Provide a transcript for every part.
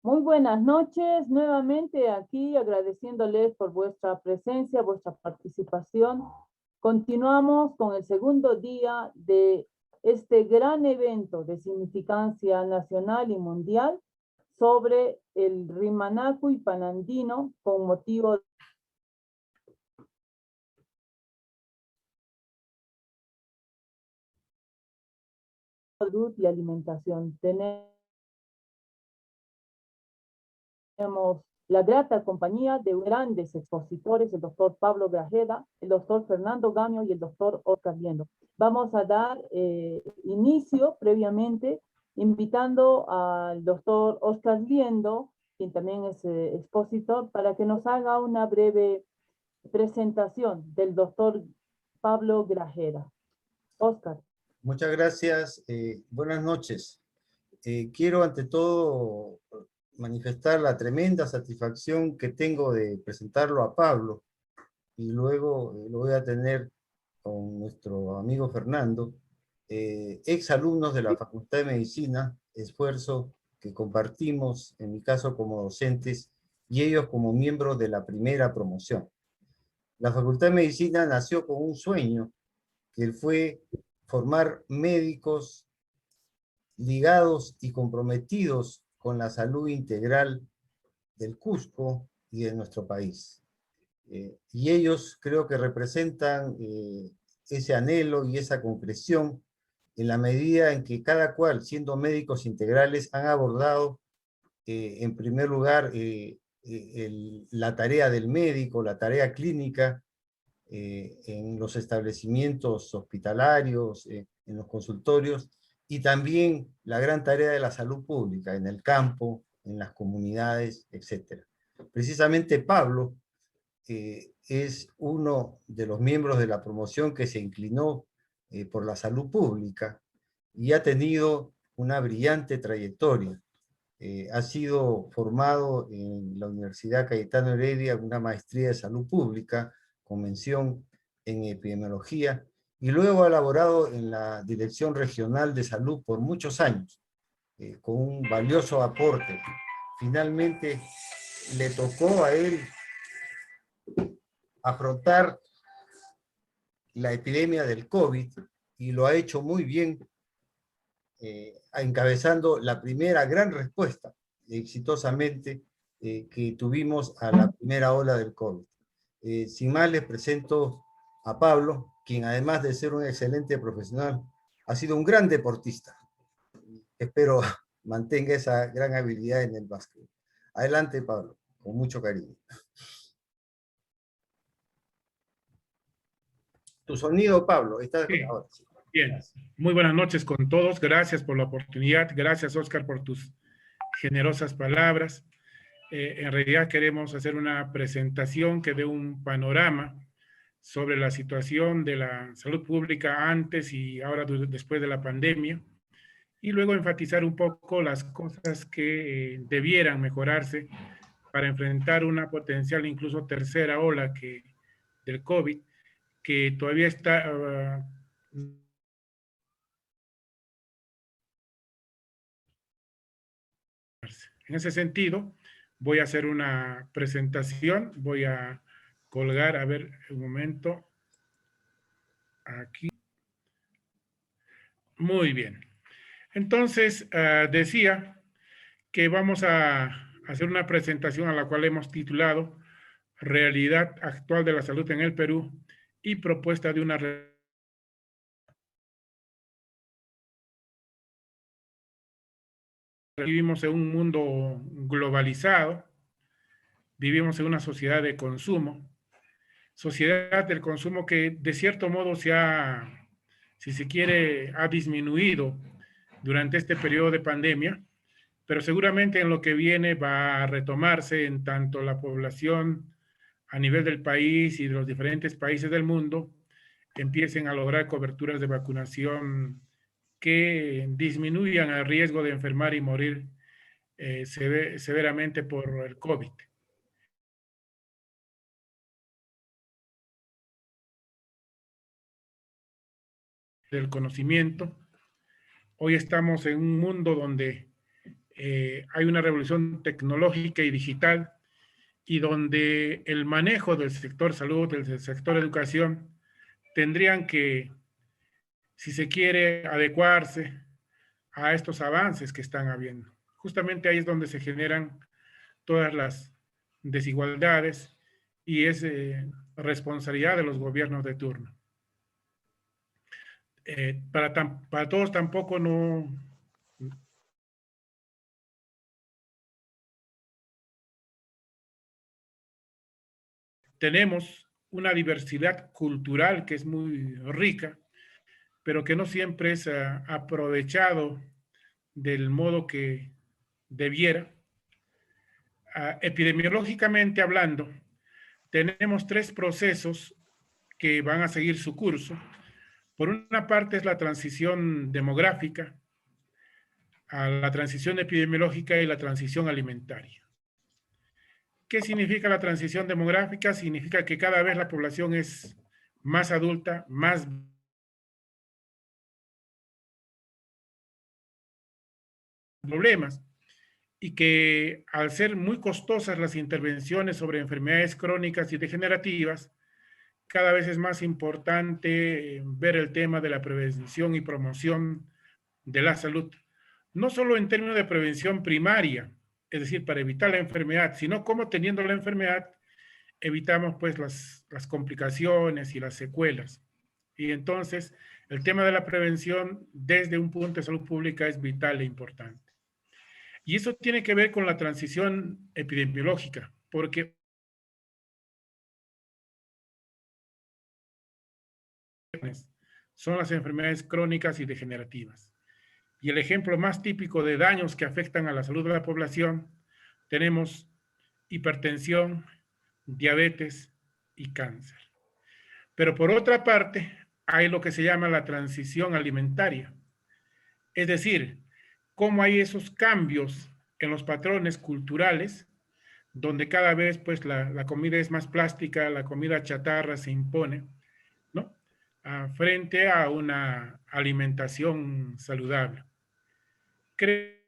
Muy buenas noches, nuevamente aquí agradeciéndoles por vuestra presencia, vuestra participación. Continuamos con el segundo día de este gran evento de significancia nacional y mundial sobre el Rimanaku y Panandino con motivo de salud y alimentación. Tenemos la grata compañía de grandes expositores, el doctor Pablo Grajeda, el doctor Fernando Gamio y el doctor Oscar Liendo. Vamos a dar inicio previamente invitando al doctor Oscar Liendo, quien también es expositor, para que nos haga una breve presentación del doctor Pablo Grajeda. Oscar. Muchas gracias. Buenas noches. Quiero ante todo manifestar la tremenda satisfacción que tengo de presentarlo a Pablo y luego lo voy a tener con nuestro amigo Fernando, ex alumnos de la Facultad de Medicina, esfuerzo que compartimos, en mi caso como docentes y ellos como miembros de la primera promoción. La Facultad de Medicina nació con un sueño que fue formar médicos ligados y comprometidos con la salud integral del Cusco y de nuestro país. Y ellos creo que representan ese anhelo y esa concreción en la medida en que cada cual, siendo médicos integrales, han abordado en primer lugar la tarea del médico, la tarea clínica, en los establecimientos hospitalarios, en los consultorios, y también la gran tarea de la salud pública, en el campo, en las comunidades, etc. Precisamente Pablo es uno de los miembros de la promoción que se inclinó por la salud pública y ha tenido una brillante trayectoria. Ha sido formado en la Universidad Cayetano Heredia, una maestría de salud pública, con mención en epidemiología, y luego ha elaborado en la Dirección Regional de Salud por muchos años, con un valioso aporte. Finalmente le tocó a él afrontar la epidemia del COVID y lo ha hecho muy bien, encabezando la primera gran respuesta exitosamente que tuvimos a la primera ola del COVID. Sin más, les presento a Pablo, quien además de ser un excelente profesional, ha sido un gran deportista. Espero mantenga esa gran habilidad en el básquet. Adelante, Pablo, con mucho cariño. Tu sonido, Pablo, está ahora. Bien, muy buenas noches con todos. Gracias por la oportunidad. Gracias, Oscar, por tus generosas palabras. En realidad queremos hacer una presentación que dé un panorama sobre la situación de la salud pública antes y ahora después de la pandemia, y luego enfatizar un poco las cosas que debieran mejorarse para enfrentar una potencial incluso tercera ola del COVID, que todavía está... En ese sentido, voy a hacer una presentación, voy a colgar, a ver, un momento, aquí. Muy bien. Entonces, decía que vamos a hacer una presentación a la cual hemos titulado Realidad actual de la salud en el Perú y propuesta de una... Vivimos en un mundo globalizado, vivimos en una sociedad de consumo, sociedad del consumo que de cierto modo si se quiere, ha disminuido durante este periodo de pandemia, pero seguramente en lo que viene va a retomarse en tanto la población a nivel del país y de los diferentes países del mundo empiecen a lograr coberturas de vacunación que disminuyan el riesgo de enfermar y morir severamente por el COVID. Del conocimiento. Hoy estamos en un mundo donde hay una revolución tecnológica y digital, y donde el manejo del sector salud, del sector educación, tendrían que, si se quiere, adecuarse a estos avances que están habiendo. Justamente ahí es donde se generan todas las desigualdades y es responsabilidad de los gobiernos de turno. Para todos tampoco no... Tenemos una diversidad cultural que es muy rica, pero que no siempre es aprovechado del modo que debiera. Epidemiológicamente hablando, tenemos tres procesos que van a seguir su curso. Por una parte es la transición demográfica, a la transición epidemiológica y la transición alimentaria. ¿Qué significa la transición demográfica? Significa que cada vez la población es más adulta, más problemas, y que al ser muy costosas las intervenciones sobre enfermedades crónicas y degenerativas, cada vez es más importante ver el tema de la prevención y promoción de la salud, no solo en términos de prevención primaria, es decir, para evitar la enfermedad, sino cómo teniendo la enfermedad evitamos pues las complicaciones y las secuelas. Y entonces el tema de la prevención desde un punto de salud pública es vital e importante. Y eso tiene que ver con la transición epidemiológica, porque son las enfermedades crónicas y degenerativas. Y el ejemplo más típico de daños que afectan a la salud de la población, tenemos hipertensión, diabetes y cáncer. Pero por otra parte, hay lo que se llama la transición alimentaria. Es decir, cómo hay esos cambios en los patrones culturales, donde cada vez pues la comida es más plástica, la comida chatarra se impone, ¿no? Frente a una alimentación saludable. Creo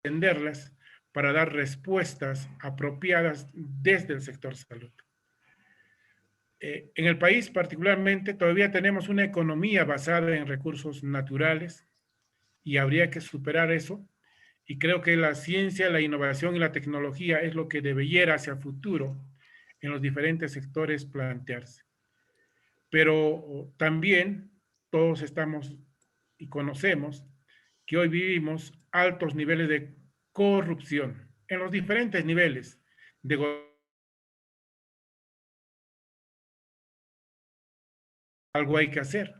entenderlas para dar respuestas apropiadas desde el sector salud. En el país particularmente todavía tenemos una economía basada en recursos naturales y habría que superar eso, y creo que la ciencia, la innovación y la tecnología es lo que debiera hacia futuro en los diferentes sectores plantearse. Pero también todos estamos y conocemos que hoy vivimos altos niveles de corrupción en los diferentes niveles de gobierno. Algo hay que hacer.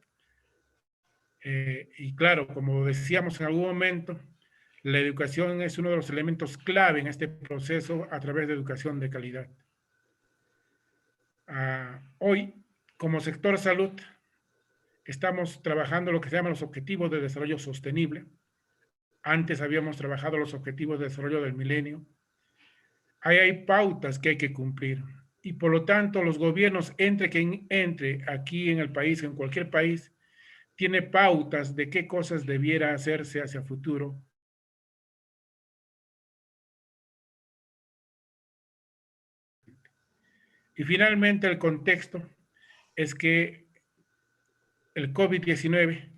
Y claro, como decíamos en algún momento, la educación es uno de los elementos clave en este proceso a través de educación de calidad. Hoy, como sector salud, estamos trabajando lo que se llama los objetivos de desarrollo sostenible. Antes habíamos trabajado los objetivos de desarrollo del milenio. Ahí hay pautas que hay que cumplir. Y por lo tanto, los gobiernos, entre quien entre aquí en el país, en cualquier país, tiene pautas de qué cosas debiera hacerse hacia futuro. Y finalmente el contexto es que el COVID-19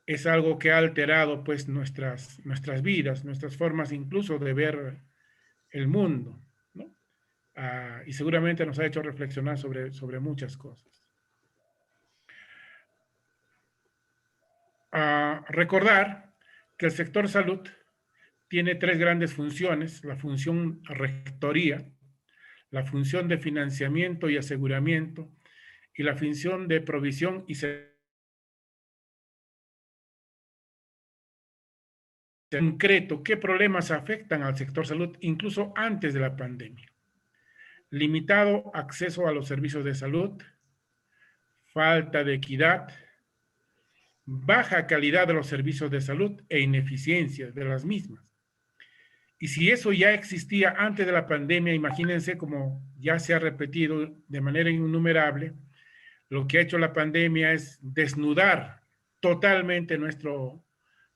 es algo que ha alterado pues nuestras vidas, nuestras formas incluso de ver el mundo, ¿no? Y seguramente nos ha hecho reflexionar sobre muchas cosas. Recordar que el sector salud tiene tres grandes funciones: la función rectoría, la función de financiamiento y aseguramiento, y la función de provisión y concreto, ¿qué problemas afectan al sector salud incluso antes de la pandemia? Limitado acceso a los servicios de salud, falta de equidad, baja calidad de los servicios de salud e ineficiencia de las mismas. Y si eso ya existía antes de la pandemia, imagínense como ya se ha repetido de manera innumerable, lo que ha hecho la pandemia es desnudar totalmente nuestro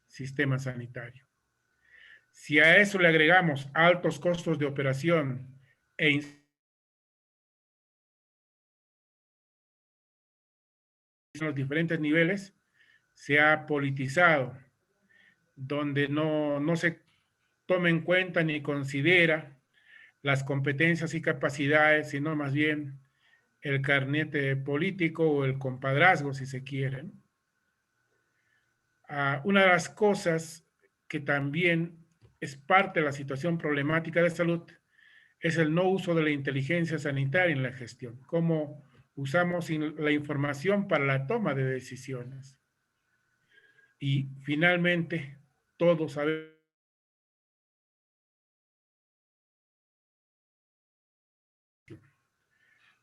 sistema sanitario. Si a eso le agregamos altos costos de operación en los diferentes niveles, se ha politizado, donde no se toma en cuenta ni considera las competencias y capacidades, sino más bien el carnet político o el compadrazgo, si se quiere. Una de las cosas que también es parte de la situación problemática de salud es el no uso de la inteligencia sanitaria en la gestión, cómo usamos la información para la toma de decisiones. Y finalmente, todos sabemos.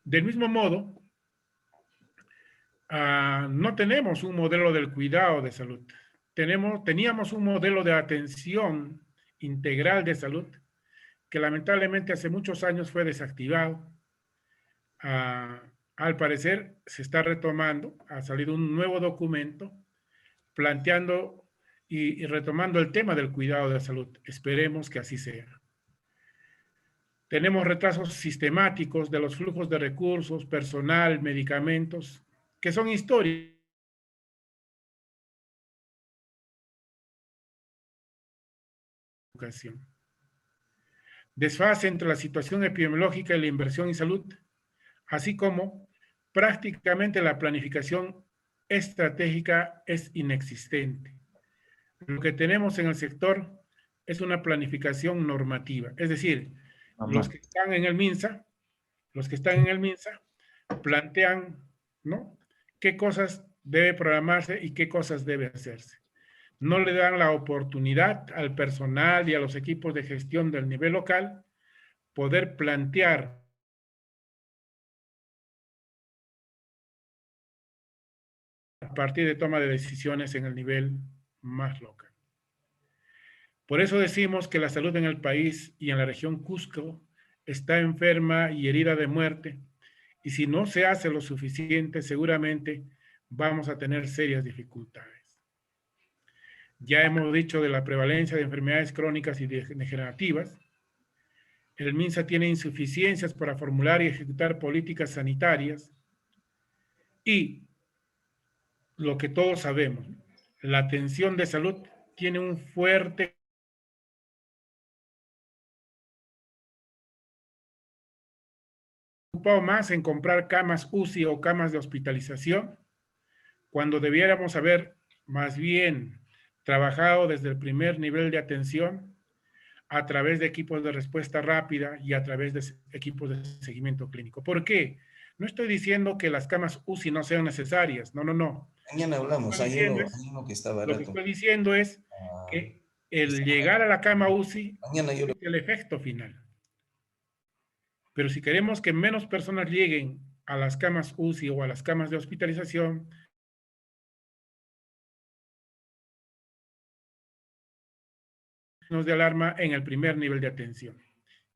Del mismo modo, no tenemos un modelo del cuidado de salud. Teníamos un modelo de atención integral de salud que lamentablemente hace muchos años fue desactivado. Al parecer se está retomando, ha salido un nuevo documento planteando y retomando el tema del cuidado de salud. Esperemos que así sea. Tenemos retrasos sistemáticos de los flujos de recursos, personal, medicamentos, que son historias. Desfase entre la situación epidemiológica y la inversión en salud, así como prácticamente la planificación estratégica es inexistente. Lo que tenemos en el sector es una planificación normativa, es decir, los que están en el MINSA, plantean, ¿no?, qué cosas debe programarse y qué cosas debe hacerse. No le dan la oportunidad al personal y a los equipos de gestión del nivel local poder plantear a partir de toma de decisiones en el nivel más local. Por eso decimos que la salud en el país y en la región Cusco está enferma y herida de muerte, y si no se hace lo suficiente, seguramente vamos a tener serias dificultades. Ya hemos dicho de la prevalencia de enfermedades crónicas y degenerativas. El MINSA tiene insuficiencias para formular y ejecutar políticas sanitarias y lo que todos sabemos, la atención de salud tiene un fuerte ocupado más en comprar camas UCI o camas de hospitalización, cuando debiéramos haber más bien trabajado desde el primer nivel de atención a través de equipos de respuesta rápida y a través de equipos de seguimiento clínico. ¿Por qué? No estoy diciendo que las camas UCI no sean necesarias, no. Mañana hablamos, hay uno que está barato. Lo que estoy diciendo es que el llegar a la cama UCI mañana yo es el efecto final. Pero si queremos que menos personas lleguen a las camas UCI o a las camas de hospitalización, de alarma en el primer nivel de atención.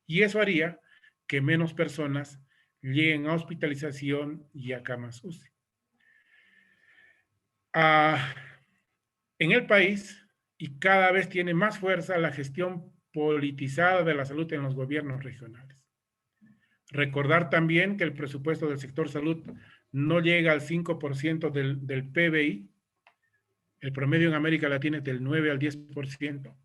Y eso haría que menos personas lleguen a hospitalización y a camas UCI. En el país, y cada vez tiene más fuerza la gestión politizada de la salud en los gobiernos regionales. Recordar también que el presupuesto del sector salud no llega al 5% del PBI. El promedio en América Latina es del 9 al 10%.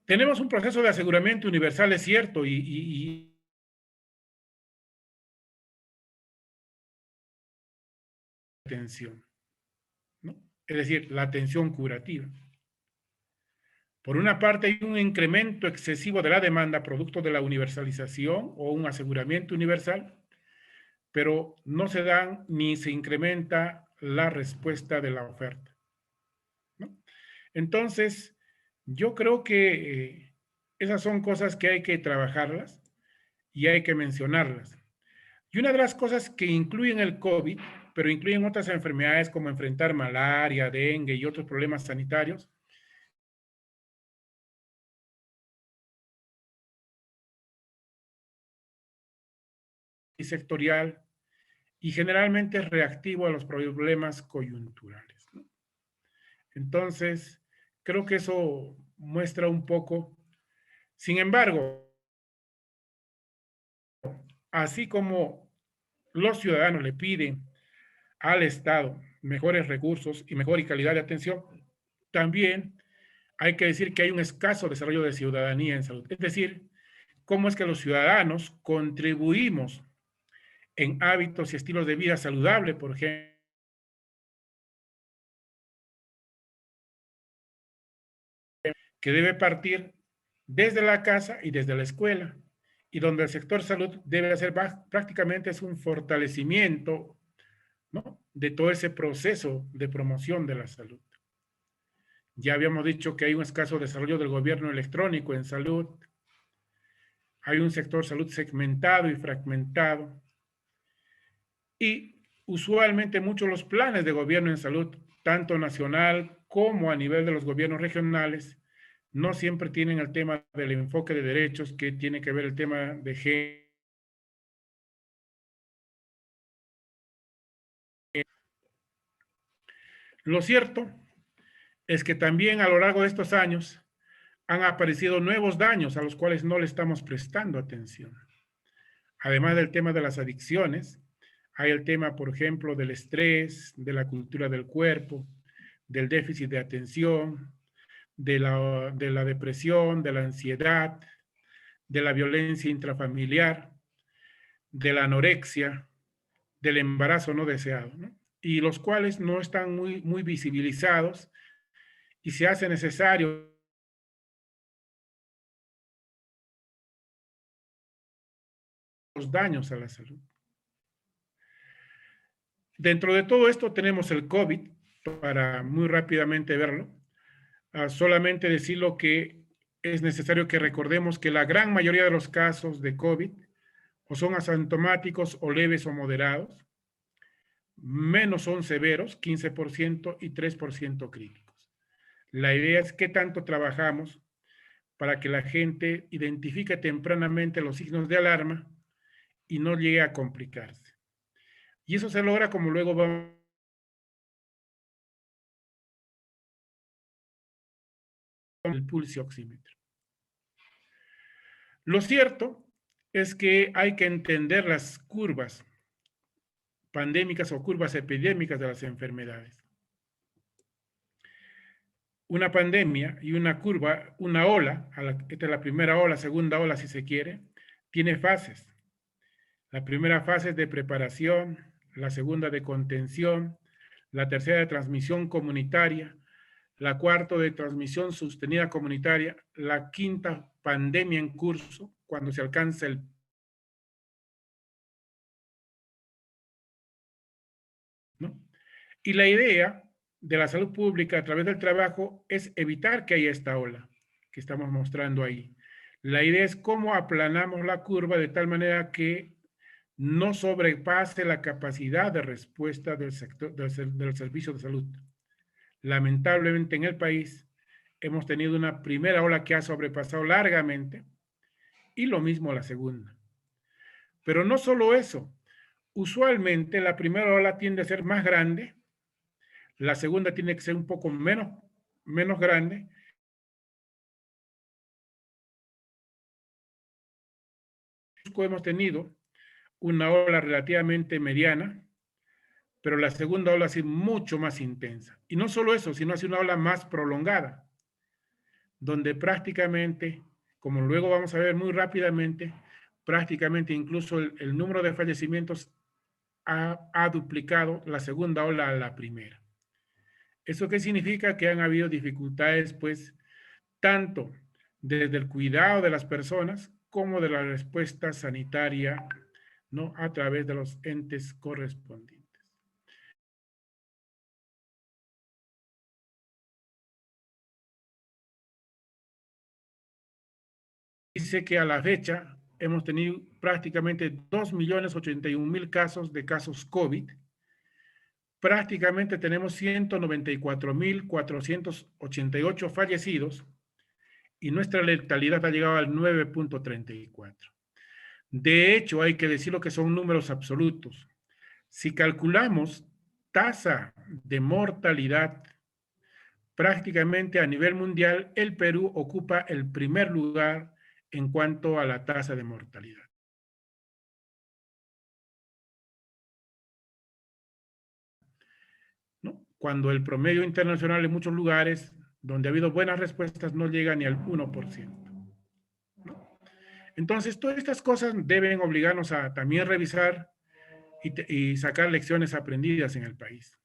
Tenemos un proceso de aseguramiento universal, es cierto, y atención, ¿no? Es decir, la atención curativa. Por una parte, hay un incremento excesivo de la demanda producto de la universalización o un aseguramiento universal, pero no se dan ni se incrementa la respuesta de la oferta, ¿no? Entonces, yo creo que esas son cosas que hay que trabajarlas y hay que mencionarlas. Y una de las cosas que incluyen el COVID, pero incluyen otras enfermedades como enfrentar malaria, dengue y otros problemas sanitarios, y sectorial y generalmente es reactivo a los problemas coyunturales, ¿no? Entonces, creo que eso muestra un poco. Sin embargo, así como los ciudadanos le piden al Estado mejores recursos y mejor y calidad de atención, también hay que decir que hay un escaso desarrollo de ciudadanía en salud. Es decir, cómo es que los ciudadanos contribuimos en hábitos y estilos de vida saludable, por ejemplo, que debe partir desde la casa y desde la escuela, y donde el sector salud debe hacer prácticamente es un fortalecimiento, ¿no?, de todo ese proceso de promoción de la salud. Ya habíamos dicho que hay un escaso desarrollo del gobierno electrónico en salud, hay un sector salud segmentado y fragmentado, y usualmente muchos los planes de gobierno en salud, tanto nacional como a nivel de los gobiernos regionales, no siempre tienen el tema del enfoque de derechos, que tiene que ver el tema de género. Lo cierto es que también a lo largo de estos años han aparecido nuevos daños a los cuales no le estamos prestando atención. Además del tema de las adicciones, hay el tema, por ejemplo, del estrés, de la cultura del cuerpo, del déficit de atención, de la depresión, de la ansiedad, de la violencia intrafamiliar, de la anorexia, del embarazo no deseado, ¿no? Y los cuales no están muy visibilizados y se hace necesario los daños a la salud. Dentro de todo esto tenemos el COVID, para muy rápidamente verlo. Solamente decirlo que es necesario que recordemos que la gran mayoría de los casos de COVID o son asintomáticos o leves o moderados, menos son severos, 15%, y 3% críticos. La idea es qué tanto trabajamos para que la gente identifique tempranamente los signos de alarma y no llegue a complicarse. Y eso se logra como luego vamos con el pulso oxímetro. Lo cierto es que hay que entender las curvas pandémicas o curvas epidémicas de las enfermedades. Una pandemia y una curva, una ola, esta es la primera ola, segunda ola si se quiere, tiene fases. La primera fase es de preparación, la segunda de contención, la tercera de transmisión comunitaria, la cuarta de transmisión sostenida comunitaria, la quinta pandemia en curso, cuando se alcanza el ¿no? Y la idea de la salud pública a través del trabajo es evitar que haya esta ola que estamos mostrando ahí. La idea es cómo aplanamos la curva de tal manera que no sobrepase la capacidad de respuesta del sector del servicio de salud. Lamentablemente en el país hemos tenido una primera ola que ha sobrepasado largamente y lo mismo la segunda. Pero no solo eso, usualmente la primera ola tiende a ser más grande, la segunda tiene que ser un poco menos grande. Hemos tenido una ola relativamente mediana, pero la segunda ola ha sido mucho más intensa. Y no solo eso, sino ha sido una ola más prolongada, donde prácticamente, como luego vamos a ver muy rápidamente, prácticamente incluso el número de fallecimientos ha duplicado la segunda ola a la primera. ¿Eso qué significa? Que han habido dificultades, pues, tanto desde el cuidado de las personas como de la respuesta sanitaria, ¿no?, a través de los entes correspondientes. Dice que a la fecha hemos tenido prácticamente 2.081.000 casos de casos COVID. Prácticamente tenemos 194.488 fallecidos y nuestra letalidad ha llegado al 9.34. De hecho, hay que decirlo que son números absolutos. Si calculamos tasa de mortalidad, prácticamente a nivel mundial, el Perú ocupa el primer lugar en cuanto a la tasa de mortalidad. ¿No? Cuando el promedio internacional en muchos lugares donde ha habido buenas respuestas no llega ni al 1%. ¿No? Entonces, todas estas cosas deben obligarnos a también revisar y sacar lecciones aprendidas en el país.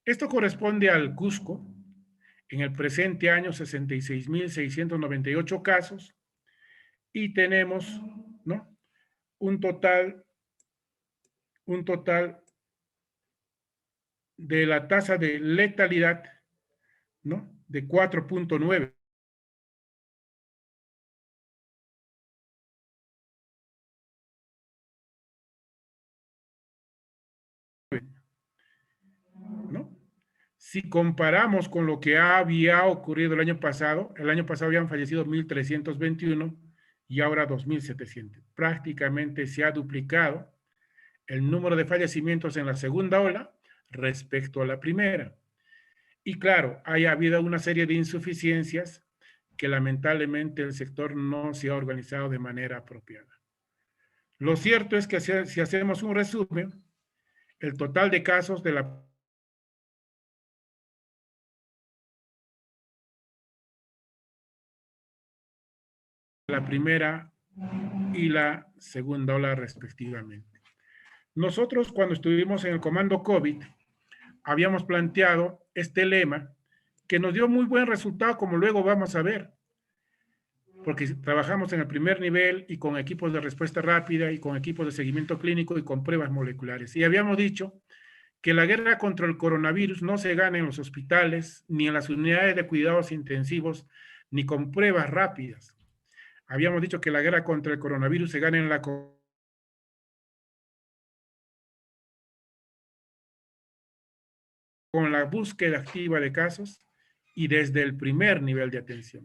Esto corresponde al Cusco, en el presente año 66.698 casos, y tenemos, ¿no?, un total de la tasa de letalidad, ¿no?, de 4.9. ¿No? Si comparamos con lo que había ocurrido el año pasado habían fallecido 1.321 y ahora 2.700. Prácticamente se ha duplicado el número de fallecimientos en la segunda ola respecto a la primera. Y claro, ha habido una serie de insuficiencias que lamentablemente el sector no se ha organizado de manera apropiada. Lo cierto es que si hacemos un resumen, el total de casos de la primera y la segunda ola respectivamente. Nosotros cuando estuvimos en el comando COVID, habíamos planteado este lema que nos dio muy buen resultado, como luego vamos a ver, porque trabajamos en el primer nivel y con equipos de respuesta rápida y con equipos de seguimiento clínico y con pruebas moleculares. Y habíamos dicho que la guerra contra el coronavirus no se gana en los hospitales, ni en las unidades de cuidados intensivos, ni con pruebas rápidas. Habíamos dicho que la guerra contra el coronavirus se gana en la con la búsqueda activa de casos y desde el primer nivel de atención.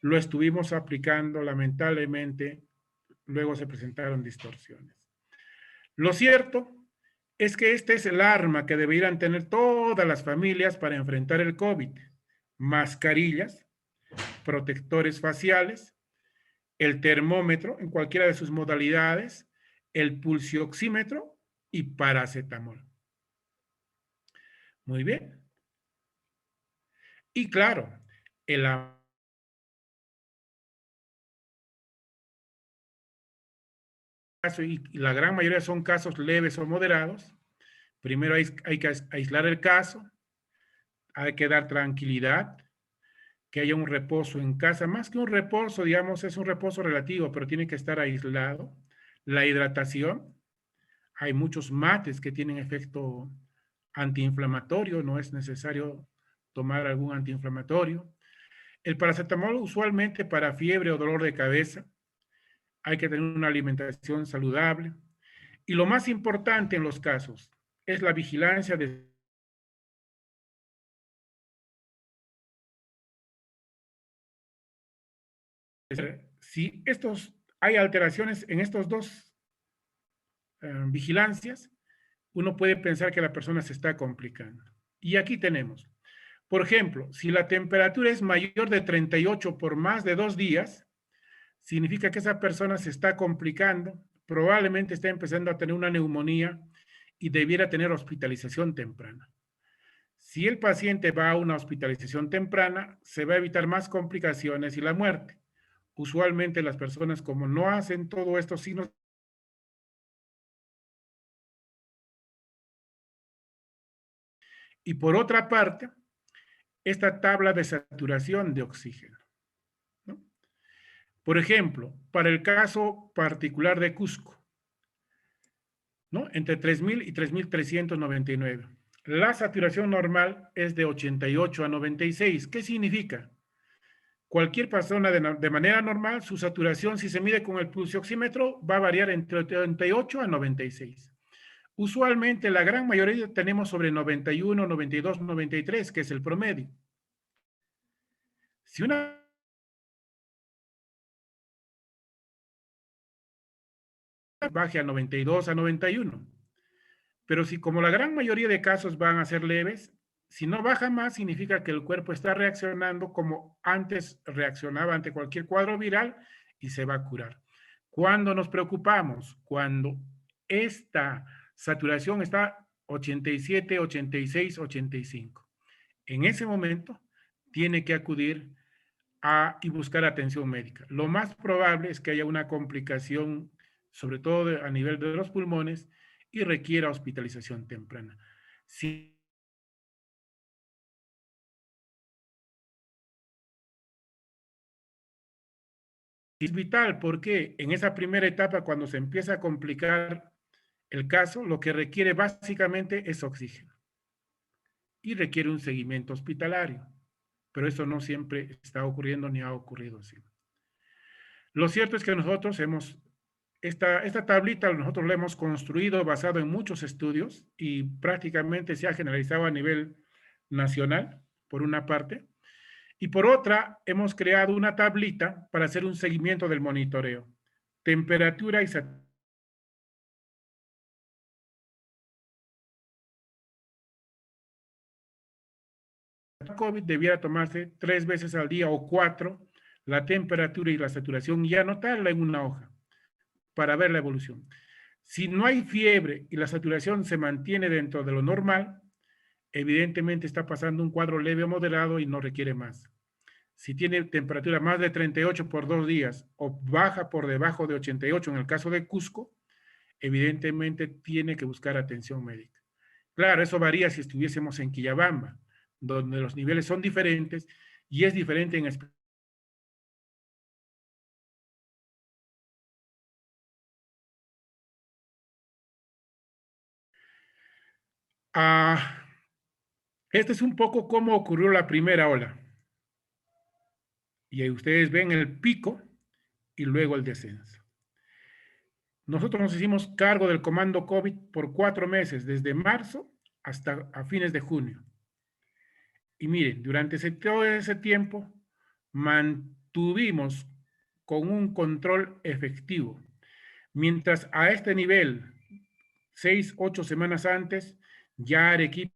Lo estuvimos aplicando, lamentablemente, luego se presentaron distorsiones. Lo cierto es que este es el arma que deberían tener todas las familias para enfrentar el COVID. Mascarillas, protectores faciales, el termómetro en cualquiera de sus modalidades, el pulsioxímetro y paracetamol. Muy bien. Y claro, y la gran mayoría son casos leves o moderados. Primero hay que aislar el caso, hay que dar tranquilidad, que haya un reposo en casa. Más que un reposo, digamos, es un reposo relativo, pero tiene que estar aislado. La hidratación, hay muchos mates que tienen efecto antiinflamatorio, no es necesario tomar algún antiinflamatorio. El paracetamol usualmente para fiebre o dolor de cabeza, hay que tener una alimentación saludable. Y lo más importante en los casos es la vigilancia de si hay alteraciones en estos dos vigilancias, uno puede pensar que la persona se está complicando. Y aquí tenemos, por ejemplo, si la temperatura es mayor de 38 por más de 2 días, significa que esa persona se está complicando, probablemente está empezando a tener una neumonía y debiera tener hospitalización temprana. Si el paciente va a una hospitalización temprana, se va a evitar más complicaciones y la muerte. Usualmente las personas, como no hacen todos estos signos, y por otra parte, esta tabla de saturación de oxígeno, ¿no? Por ejemplo, para el caso particular de Cusco, ¿no?, entre 3.000 y 3.399. La saturación normal es de 88 a 96. ¿Qué significa? Cualquier persona de manera normal, su saturación, si se mide con el pulsioxímetro, va a variar entre 88 a 96. Usualmente, la gran mayoría tenemos sobre 91, 92, 93, que es el promedio. Si una baje a 92, a 91, Pero si como la gran mayoría de casos van a ser leves, si no baja más, significa que el cuerpo está reaccionando como antes reaccionaba ante cualquier cuadro viral y se va a curar. ¿Cuándo nos preocupamos? Cuando esta saturación está 87, 86, 85. En ese momento tiene que acudir y buscar atención médica. Lo más probable es que haya una complicación, sobre todo a nivel de los pulmones, y requiera hospitalización temprana. Si es vital porque en esa primera etapa, cuando se empieza a complicar el caso, lo que requiere básicamente es oxígeno y requiere un seguimiento hospitalario, pero eso no siempre está ocurriendo ni ha ocurrido así. Lo cierto es que nosotros esta tablita nosotros la hemos construido basado en muchos estudios y prácticamente se ha generalizado a nivel nacional, por una parte, y por otra hemos creado una tablita para hacer un seguimiento del monitoreo, temperatura y saturación. COVID debiera tomarse 3 veces al día o 4 la temperatura y la saturación y anotarla en una hoja para ver la evolución. Si no hay fiebre y la saturación se mantiene dentro de lo normal, evidentemente está pasando un cuadro leve o moderado y no requiere más. Si tiene temperatura más de 38 por 2 días o baja por debajo de 88 en el caso de Cusco, evidentemente tiene que buscar atención médica. Claro, eso varía si estuviésemos en Quillabamba, donde los niveles son diferentes y es diferente en este es un poco cómo ocurrió la primera ola. Y ahí ustedes ven el pico y luego el descenso. Nosotros nos hicimos cargo del comando COVID por 4 meses, desde marzo hasta a fines de junio. Y miren, durante todo ese tiempo mantuvimos con un control efectivo. Mientras a este nivel, 6, 8 semanas antes, ya Arequipa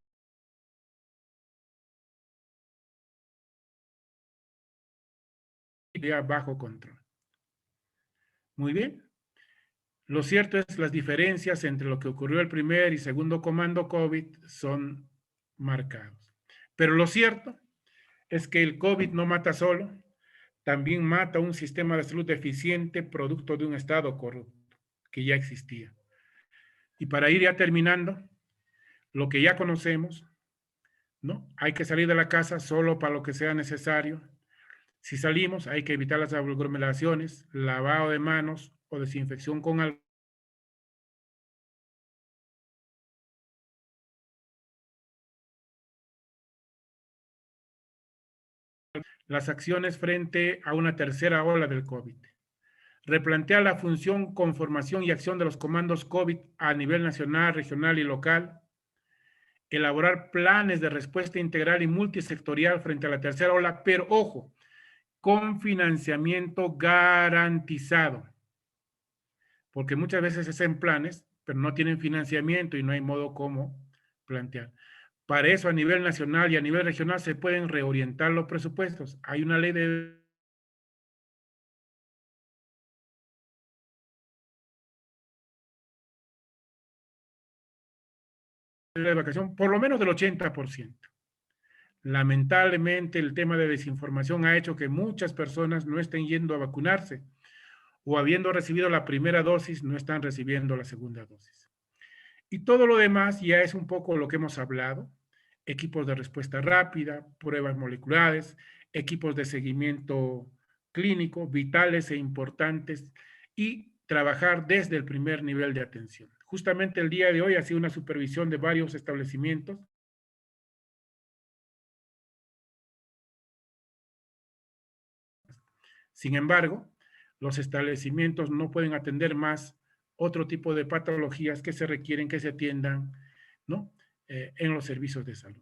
ya bajo control. Muy bien. Lo cierto es que las diferencias entre lo que ocurrió el primer y segundo comando COVID son marcados. Pero lo cierto es que el COVID no mata solo, también mata un sistema de salud deficiente producto de un Estado corrupto que ya existía. Y para ir ya terminando, lo que ya conocemos, ¿no? Hay que salir de la casa solo para lo que sea necesario. Si salimos, hay que evitar las aglomeraciones, lavado de manos o desinfección con alcohol. Las acciones frente a una tercera ola del COVID. Replantear la función, conformación y acción de los comandos COVID a nivel nacional, regional y local. Elaborar planes de respuesta integral y multisectorial frente a la tercera ola, pero ojo, con financiamiento garantizado. Porque muchas veces se hacen planes, pero no tienen financiamiento y no hay modo como plantear. Para eso a nivel nacional y a nivel regional se pueden reorientar los presupuestos. Hay una ley de vacación, por lo menos del 80%. Lamentablemente el tema de desinformación ha hecho que muchas personas no estén yendo a vacunarse o habiendo recibido la primera dosis no están recibiendo la segunda dosis. Y todo lo demás ya es un poco lo que hemos hablado. Equipos de respuesta rápida, pruebas moleculares, equipos de seguimiento clínico, vitales e importantes, y trabajar desde el primer nivel de atención. Justamente el día de hoy ha sido una supervisión de varios establecimientos. Sin embargo, los establecimientos no pueden atender más otro tipo de patologías que se requieren que se atiendan, ¿no? En los servicios de salud.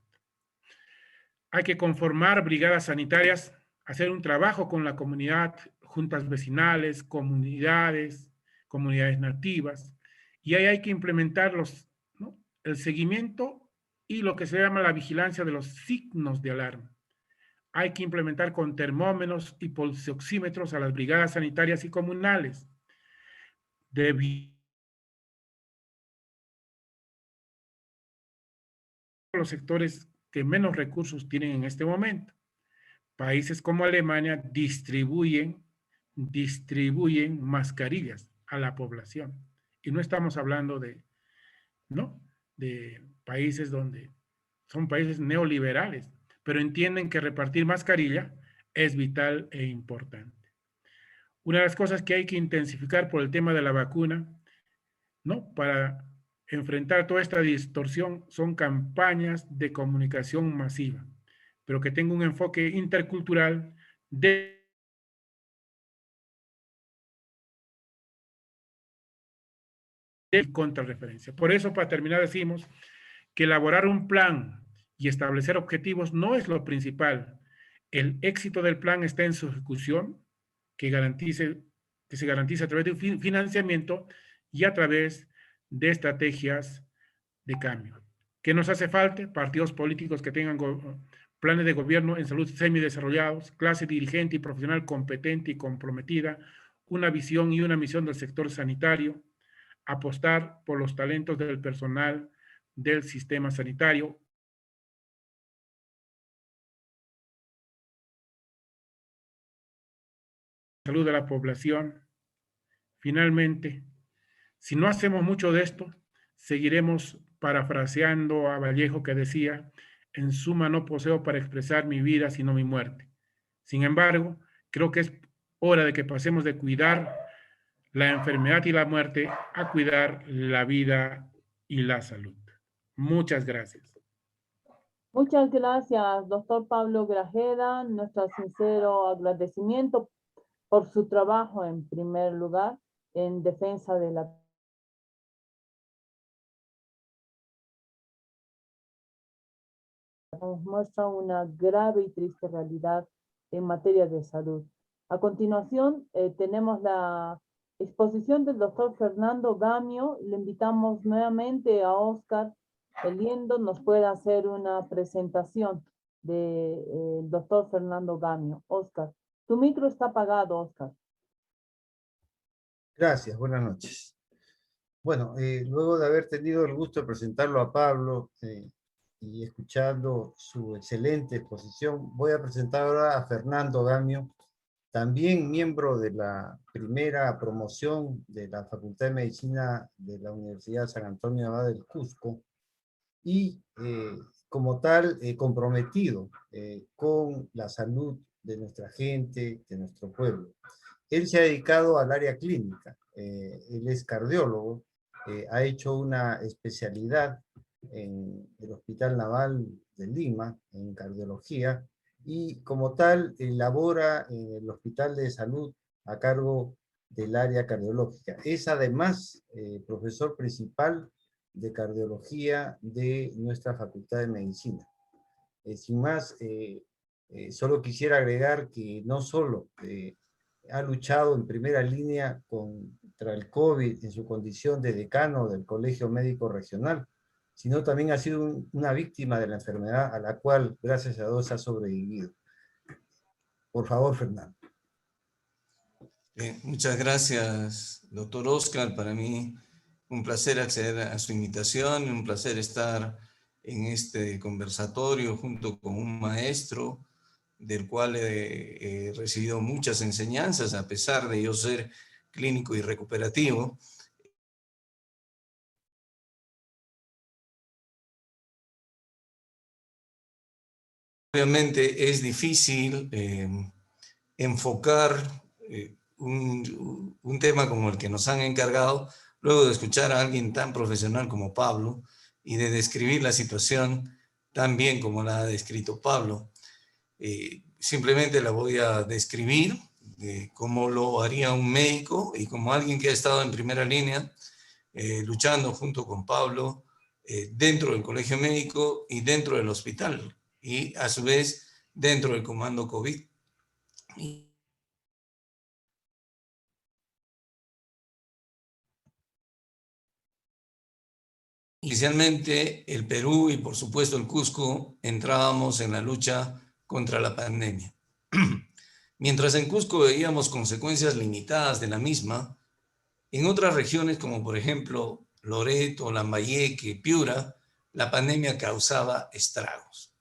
Hay que conformar brigadas sanitarias, hacer un trabajo con la comunidad, juntas vecinales, comunidades nativas, y ahí hay que implementar ¿no? el seguimiento y lo que se llama la vigilancia de los signos de alarma. Hay que implementar con termómetros y pulsioxímetros a las brigadas sanitarias y comunales de los sectores que menos recursos tienen en este momento. Países como Alemania distribuyen mascarillas a la población. Y no estamos hablando de países donde son países neoliberales, pero entienden que repartir mascarilla es vital e importante. Una de las cosas que hay que intensificar por el tema de la vacuna, ¿no? Para enfrentar toda esta distorsión son campañas de comunicación masiva, pero que tenga un enfoque intercultural de contrarreferencia. Por eso, para terminar, decimos que elaborar un plan y establecer objetivos no es lo principal. El éxito del plan está en su ejecución, que se garantice a través de un financiamiento y a través de estrategias de cambio. ¿Qué nos hace falta? Partidos políticos que tengan planes de gobierno en salud semidesarrollados, clase dirigente y profesional competente y comprometida, una visión y una misión del sector sanitario, apostar por los talentos del personal del sistema sanitario, salud de la población. Finalmente, si no hacemos mucho de esto, seguiremos parafraseando a Vallejo que decía, en suma no poseo para expresar mi vida sino mi muerte. Sin embargo, creo que es hora de que pasemos de cuidar la enfermedad y la muerte a cuidar la vida y la salud. Muchas gracias. Muchas gracias, doctor Pablo Grajeda. Nuestro sincero agradecimiento por su trabajo en primer lugar en defensa de la nos muestra una grave y triste realidad en materia de salud. A continuación, tenemos la exposición del doctor Fernando Gamio. Le invitamos nuevamente a Oscar Eliendo, nos puede hacer una presentación del doctor Fernando Gamio. Oscar, tu micro está apagado, Oscar. Gracias, buenas noches. Bueno, luego de haber tenido el gusto de presentarlo a Pablo y escuchando su excelente exposición, voy a presentar ahora a Fernando Gamio, también miembro de la primera promoción de la Facultad de Medicina de la Universidad San Antonio Abad del Cusco, y como tal comprometido con la salud de nuestra gente, de nuestro pueblo. Él se ha dedicado al área clínica, él es cardiólogo, ha hecho una especialidad en el Hospital Naval de Lima, en cardiología, y como tal labora en el Hospital de Salud a cargo del área cardiológica. Es además profesor principal de cardiología de nuestra Facultad de Medicina. Sin más, solo quisiera agregar que no solo ha luchado en primera línea contra el COVID en su condición de decano del Colegio Médico Regional, sino también ha sido una víctima de la enfermedad a la cual, gracias a Dios, ha sobrevivido. Por favor, Fernando. Muchas gracias, doctor Oscar. Para mí un placer acceder a su invitación, un placer estar en este conversatorio junto con un maestro del cual he recibido muchas enseñanzas, a pesar de yo ser clínico y recuperativo. Obviamente es difícil enfocar un tema como el que nos han encargado, luego de escuchar a alguien tan profesional como Pablo y de describir la situación tan bien como la ha descrito Pablo. Simplemente la voy a describir como lo haría un médico y como alguien que ha estado en primera línea luchando junto con Pablo dentro del colegio médico y dentro del hospital y a su vez dentro del comando COVID. Y especialmente el Perú y por supuesto el Cusco, entrábamos en la lucha contra la pandemia. Mientras en Cusco veíamos consecuencias limitadas de la misma, en otras regiones como por ejemplo Loreto, Lambayeque, Piura, la pandemia causaba estragos.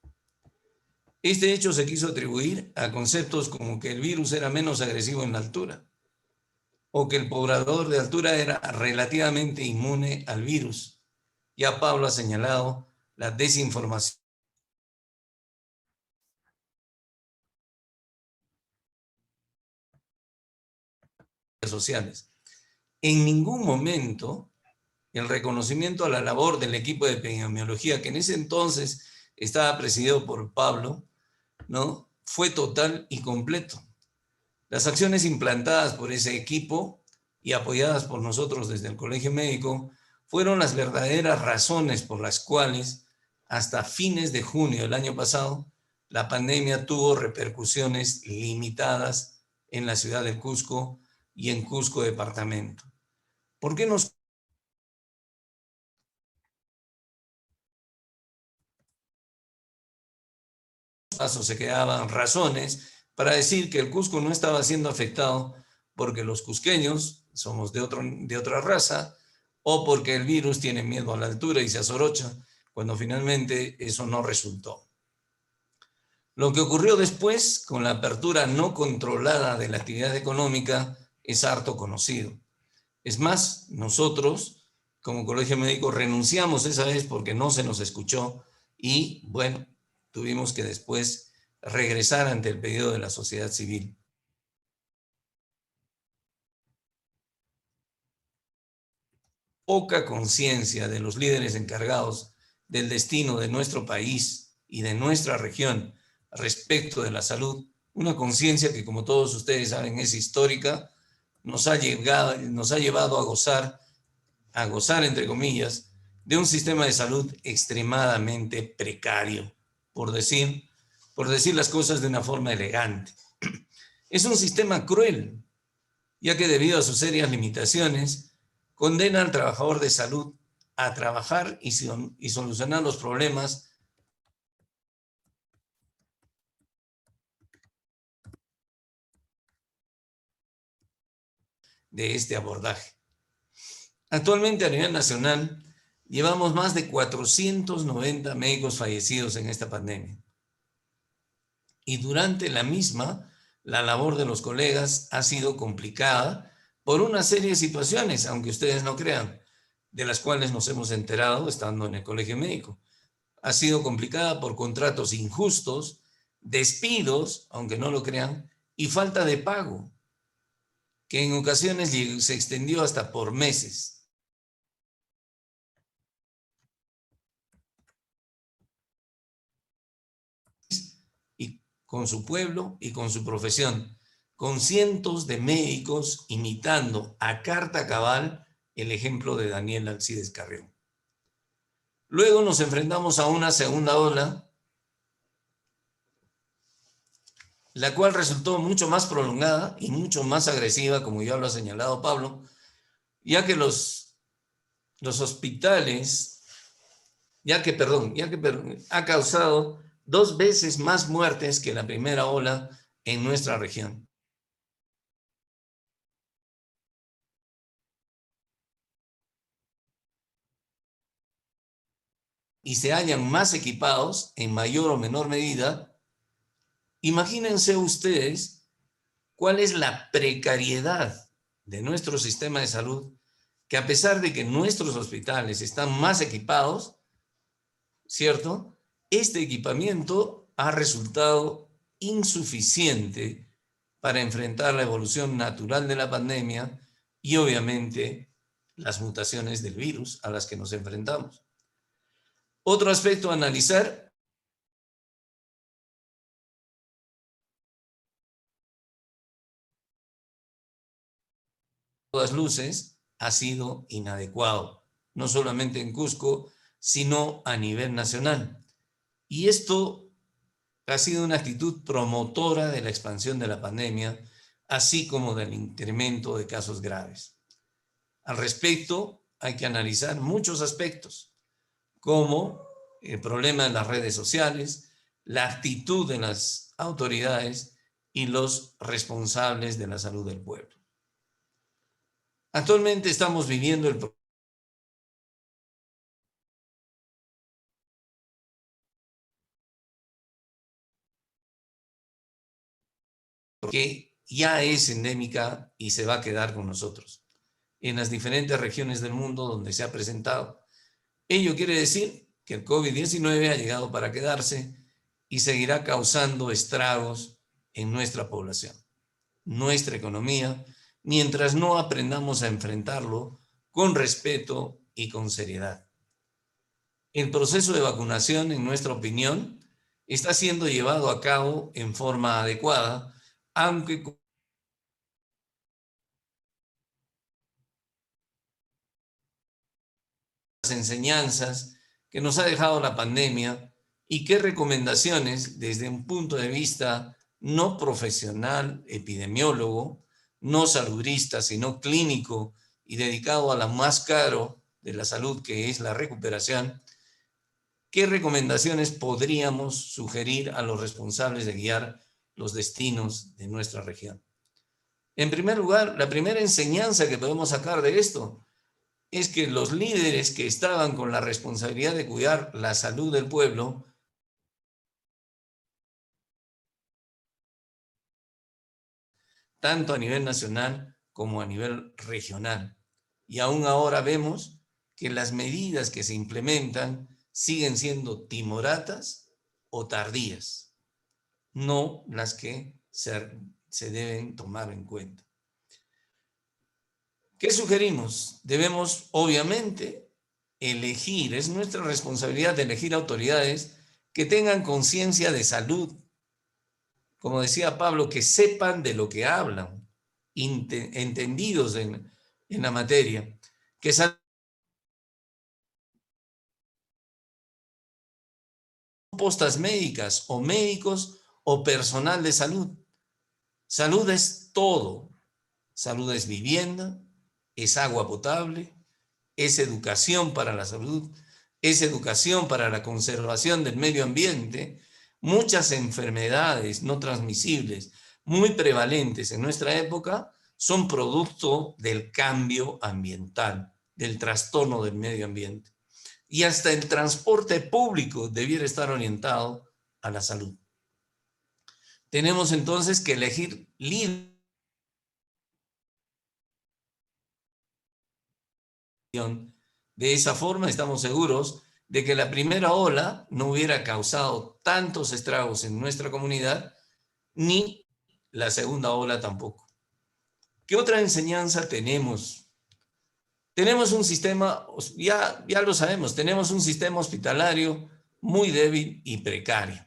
Este hecho se quiso atribuir a conceptos como que el virus era menos agresivo en la altura, o que el poblador de altura era relativamente inmune al virus. Ya Pablo ha señalado la desinformación sociales. En ningún momento el reconocimiento a la labor del equipo de epidemiología, que en ese entonces estaba presidido por Pablo, ¿no?, fue total y completo. Las acciones implantadas por ese equipo y apoyadas por nosotros desde el Colegio Médico fueron las verdaderas razones por las cuales hasta fines de junio del año pasado la pandemia tuvo repercusiones limitadas en la ciudad de Cusco y en Cusco departamento. ¿Por qué nos pasos se quedaban razones para decir que el Cusco no estaba siendo afectado porque los cusqueños somos de otra raza o porque el virus tiene miedo a la altura y se azorocha, cuando finalmente eso no resultó? Lo que ocurrió después con la apertura no controlada de la actividad económica es harto conocido. Es más, nosotros como Colegio Médico renunciamos esa vez porque no se nos escuchó y, bueno, tuvimos que después regresar ante el pedido de la sociedad civil. Poca conciencia de los líderes encargados del destino de nuestro país y de nuestra región respecto de la salud, una conciencia que, como todos ustedes saben, es histórica, nos ha llevado a gozar, entre comillas, de un sistema de salud extremadamente precario, por decir las cosas de una forma elegante. Es un sistema cruel, ya que debido a sus serias limitaciones, condena al trabajador de salud a trabajar y solucionar los problemas de este abordaje. Actualmente a nivel nacional llevamos más de 490 médicos fallecidos en esta pandemia. Y durante la misma, la labor de los colegas ha sido complicada por una serie de situaciones, aunque ustedes no crean, de las cuales nos hemos enterado estando en el Colegio Médico. Ha sido complicada por contratos injustos, despidos, aunque no lo crean, y falta de pago, que en ocasiones se extendió hasta por meses. Y con su pueblo y con su profesión, con cientos de médicos imitando a carta cabal el ejemplo de Daniel Alcides Carrión. Luego nos enfrentamos a una segunda ola, la cual resultó mucho más prolongada y mucho más agresiva, como ya lo ha señalado Pablo, ya que los hospitales, ha causado 2 veces más muertes que la primera ola en nuestra región. Y se hallan más equipados en mayor o menor medida. Imagínense ustedes cuál es la precariedad de nuestro sistema de salud, que a pesar de que nuestros hospitales están más equipados, ¿cierto?, este equipamiento ha resultado insuficiente para enfrentar la evolución natural de la pandemia y obviamente las mutaciones del virus a las que nos enfrentamos. Otro aspecto a analizar a todas luces ha sido inadecuado, no solamente en Cusco, sino a nivel nacional. Y esto ha sido una actitud promotora de la expansión de la pandemia, así como del incremento de casos graves. Al respecto, hay que analizar muchos aspectos. como el problema de las redes sociales, la actitud de las autoridades y los responsables de la salud del pueblo. Actualmente estamos viviendo el que ya es endémica y se va a quedar con nosotros en las diferentes regiones del mundo donde se ha presentado. Ello quiere decir que el COVID-19 ha llegado para quedarse y seguirá causando estragos en nuestra población, nuestra economía, mientras no aprendamos a enfrentarlo con respeto y con seriedad. El proceso de vacunación, en nuestra opinión, está siendo llevado a cabo en forma adecuada, aunque con las enseñanzas que nos ha dejado la pandemia y qué recomendaciones desde un punto de vista no profesional, epidemiólogo, no saludista, sino clínico y dedicado a lo más caro de la salud, que es la recuperación, ¿qué recomendaciones podríamos sugerir a los responsables de guiar los destinos de nuestra región? En primer lugar, la primera enseñanza que podemos sacar de esto es que los líderes que estaban con la responsabilidad de cuidar la salud del pueblo tanto a nivel nacional como a nivel regional. Y aún ahora vemos que las medidas que se implementan siguen siendo timoratas o tardías, no las que se deben tomar en cuenta. ¿Qué sugerimos? Debemos, obviamente, elegir, es nuestra responsabilidad de elegir autoridades que tengan conciencia de salud. Como decía Pablo, que sepan de lo que hablan, entendidos en la materia, que sean postas médicas o médicos o personal de salud. Salud es todo. Salud es vivienda, es agua potable, es educación para la salud, es educación para la conservación del medio ambiente. Muchas enfermedades no transmisibles muy prevalentes en nuestra época son producto del cambio ambiental, del trastorno del medio ambiente. Y hasta el transporte público debiera estar orientado a la salud. Tenemos entonces que elegir líderes. De esa forma estamos seguros de que la primera ola no hubiera causado tantos estragos en nuestra comunidad, ni la segunda ola tampoco. ¿Qué otra enseñanza tenemos? Tenemos un sistema, ya lo sabemos, tenemos un sistema hospitalario muy débil y precario.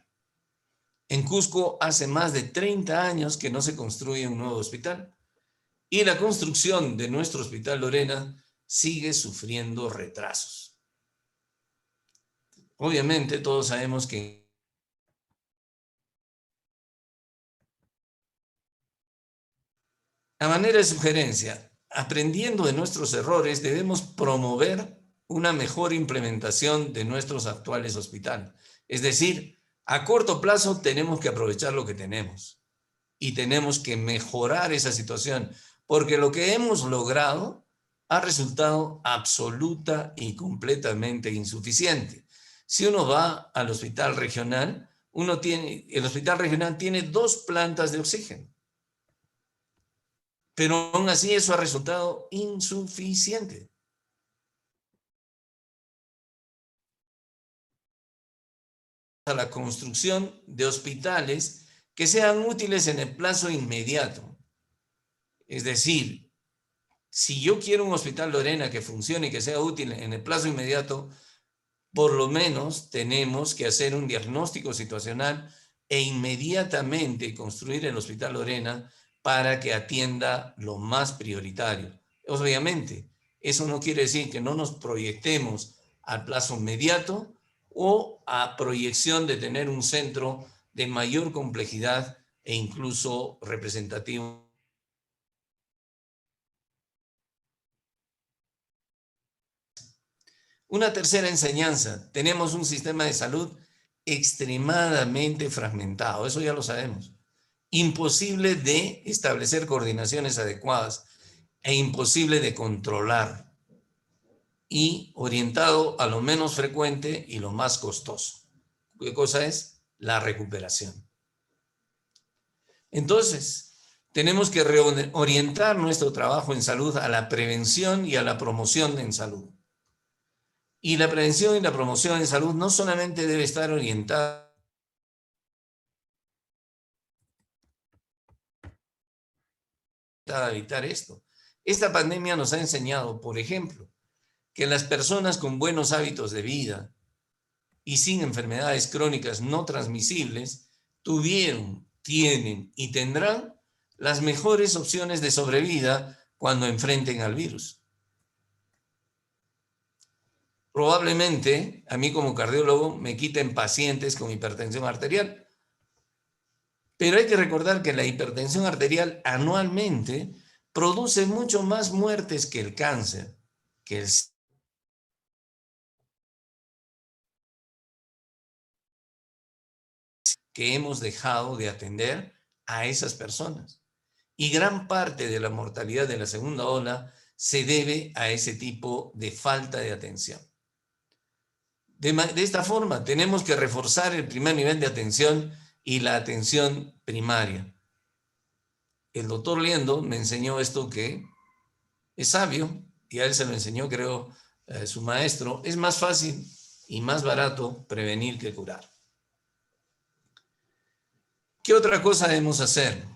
En Cusco hace más de 30 años que no se construye un nuevo hospital y la construcción de nuestro Hospital Lorena sigue sufriendo retrasos. Obviamente todos sabemos que a manera de sugerencia, aprendiendo de nuestros errores, debemos promover una mejor implementación de nuestros actuales hospitales. Es decir, a corto plazo tenemos que aprovechar lo que tenemos y tenemos que mejorar esa situación, porque lo que hemos logrado ha resultado absoluta y completamente insuficiente. Si uno va al hospital regional, el hospital regional tiene 2 plantas de oxígeno. Pero aún así eso ha resultado insuficiente. A la construcción de hospitales que sean útiles en el plazo inmediato. Es decir, si yo quiero un hospital Lorena que funcione y que sea útil en el plazo inmediato, por lo menos tenemos que hacer un diagnóstico situacional e inmediatamente construir el hospital Lorena para que atienda lo más prioritario. Obviamente, eso no quiere decir que no nos proyectemos al plazo inmediato o a proyección de tener un centro de mayor complejidad e incluso representativo. Una tercera enseñanza, tenemos un sistema de salud extremadamente fragmentado, eso ya lo sabemos. Imposible de establecer coordinaciones adecuadas e imposible de controlar y orientado a lo menos frecuente y lo más costoso. ¿Qué cosa es? La recuperación. Entonces, tenemos que reorientar nuestro trabajo en salud a la prevención y a la promoción en salud. Y la prevención y la promoción en salud no solamente debe estar orientada a evitar esto. Esta pandemia nos ha enseñado, por ejemplo, que las personas con buenos hábitos de vida y sin enfermedades crónicas no transmisibles tuvieron, tienen y tendrán las mejores opciones de sobrevida cuando enfrenten al virus. Probablemente, a mí como cardiólogo, me quiten pacientes con hipertensión arterial. Pero hay que recordar que la hipertensión arterial anualmente produce mucho más muertes que el cáncer, que el que hemos dejado de atender a esas personas. Y gran parte de la mortalidad de la segunda ola se debe a ese tipo de falta de atención. De esta forma, tenemos que reforzar el primer nivel de atención y la atención primaria. El doctor Liendo me enseñó esto que es sabio, y a él se lo enseñó, creo, su maestro. Es más fácil y más barato prevenir que curar. ¿Qué otra cosa debemos hacer?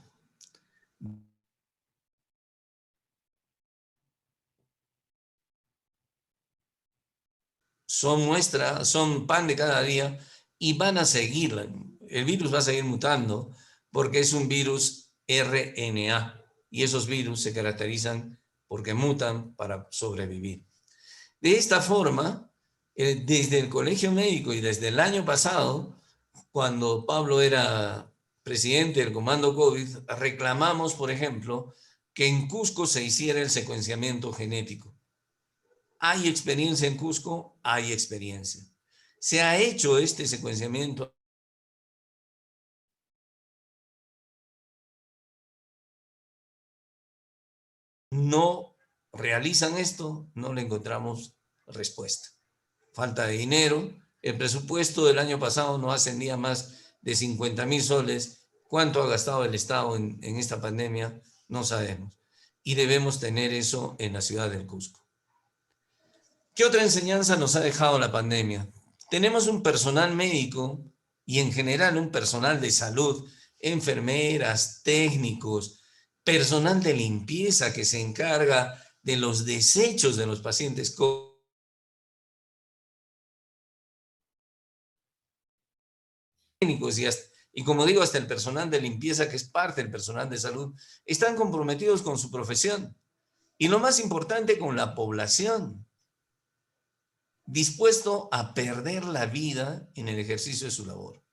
Son pan de cada día y van a seguir. El virus va a seguir mutando porque es un virus RNA y esos virus se caracterizan porque mutan para sobrevivir. De esta forma, desde el Colegio Médico y desde el año pasado, cuando Pablo era presidente del Comando COVID, reclamamos, por ejemplo, que en Cusco se hiciera el secuenciamiento genético. ¿Hay experiencia en Cusco? Hay experiencia. Se ha hecho este secuenciamiento no realizan esto, no le encontramos respuesta. Falta de dinero, el presupuesto del año pasado no ascendía más de 50.000 soles. ¿Cuánto ha gastado el Estado en esta pandemia? No sabemos. Y debemos tener eso en la ciudad del Cusco. ¿Qué otra enseñanza nos ha dejado la pandemia? Tenemos un personal médico y en general un personal de salud, enfermeras, técnicos, personal de limpieza que se encarga de los desechos de los pacientes técnicos y como digo, hasta el personal de limpieza, que es parte del personal de salud, están comprometidos con su profesión. Y lo más importante, con la población, dispuesto a perder la vida en el ejercicio de su labor.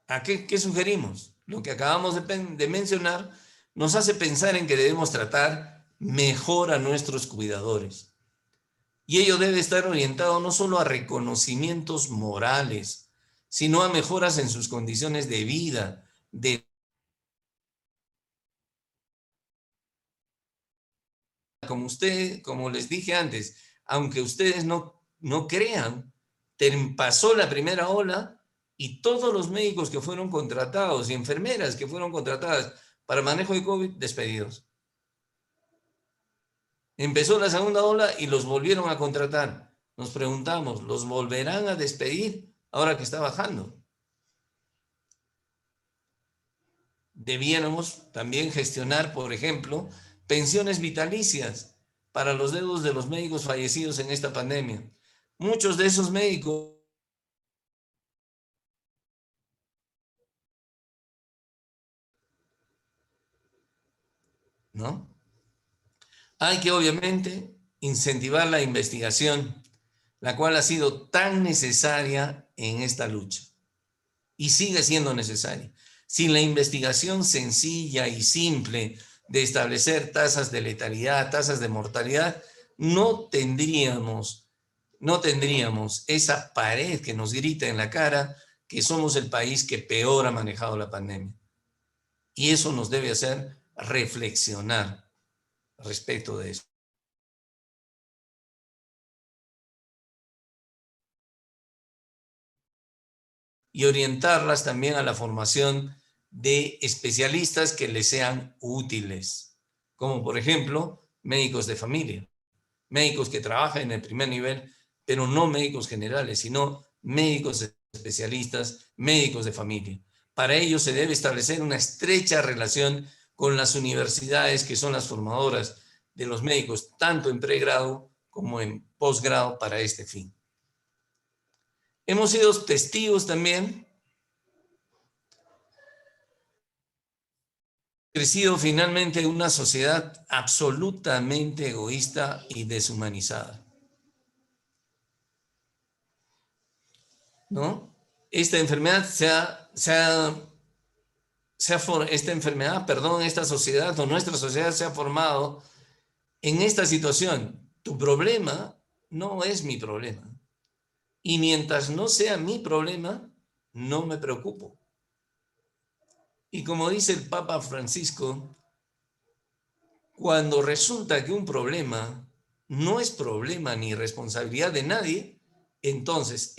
¿A qué sugerimos? Lo que acabamos de mencionar nos hace pensar en que debemos tratar mejor a nuestros cuidadores. Y ello debe estar orientado no solo a reconocimientos morales, sino a mejoras en sus condiciones de vida, como les dije antes, aunque ustedes no crean, pasó la primera ola y todos los médicos que fueron contratados y enfermeras que fueron contratadas para manejo de COVID, despedidos. Empezó la segunda ola y los volvieron a contratar. Nos preguntamos, ¿los volverán a despedir ahora que está bajando? Debiéramos también gestionar, por ejemplo, pensiones vitalicias para los deudos de los médicos fallecidos en esta pandemia. Muchos de esos médicos ¿no? Hay que obviamente incentivar la investigación, la cual ha sido tan necesaria en esta lucha y sigue siendo necesaria. Sin la investigación sencilla y simple de establecer tasas de letalidad, tasas de mortalidad, no tendríamos esa pared que nos grita en la cara que somos el país que peor ha manejado la pandemia. Y eso nos debe hacer reflexionar respecto de eso. Y orientarlas también a la formación de especialistas que les sean útiles, como por ejemplo médicos de familia, médicos que trabajan en el primer nivel, pero no médicos generales, sino médicos especialistas, médicos de familia. Para ello se debe establecer una estrecha relación con las universidades que son las formadoras de los médicos, tanto en pregrado como en posgrado para este fin. Hemos sido testigos también, crecido finalmente una sociedad absolutamente egoísta y deshumanizada, ¿no? Esta enfermedad esta sociedad o nuestra sociedad se ha formado en esta situación. Tu problema no es mi problema. Y mientras no sea mi problema, no me preocupo. Y como dice el Papa Francisco, cuando resulta que un problema no es problema ni responsabilidad de nadie, entonces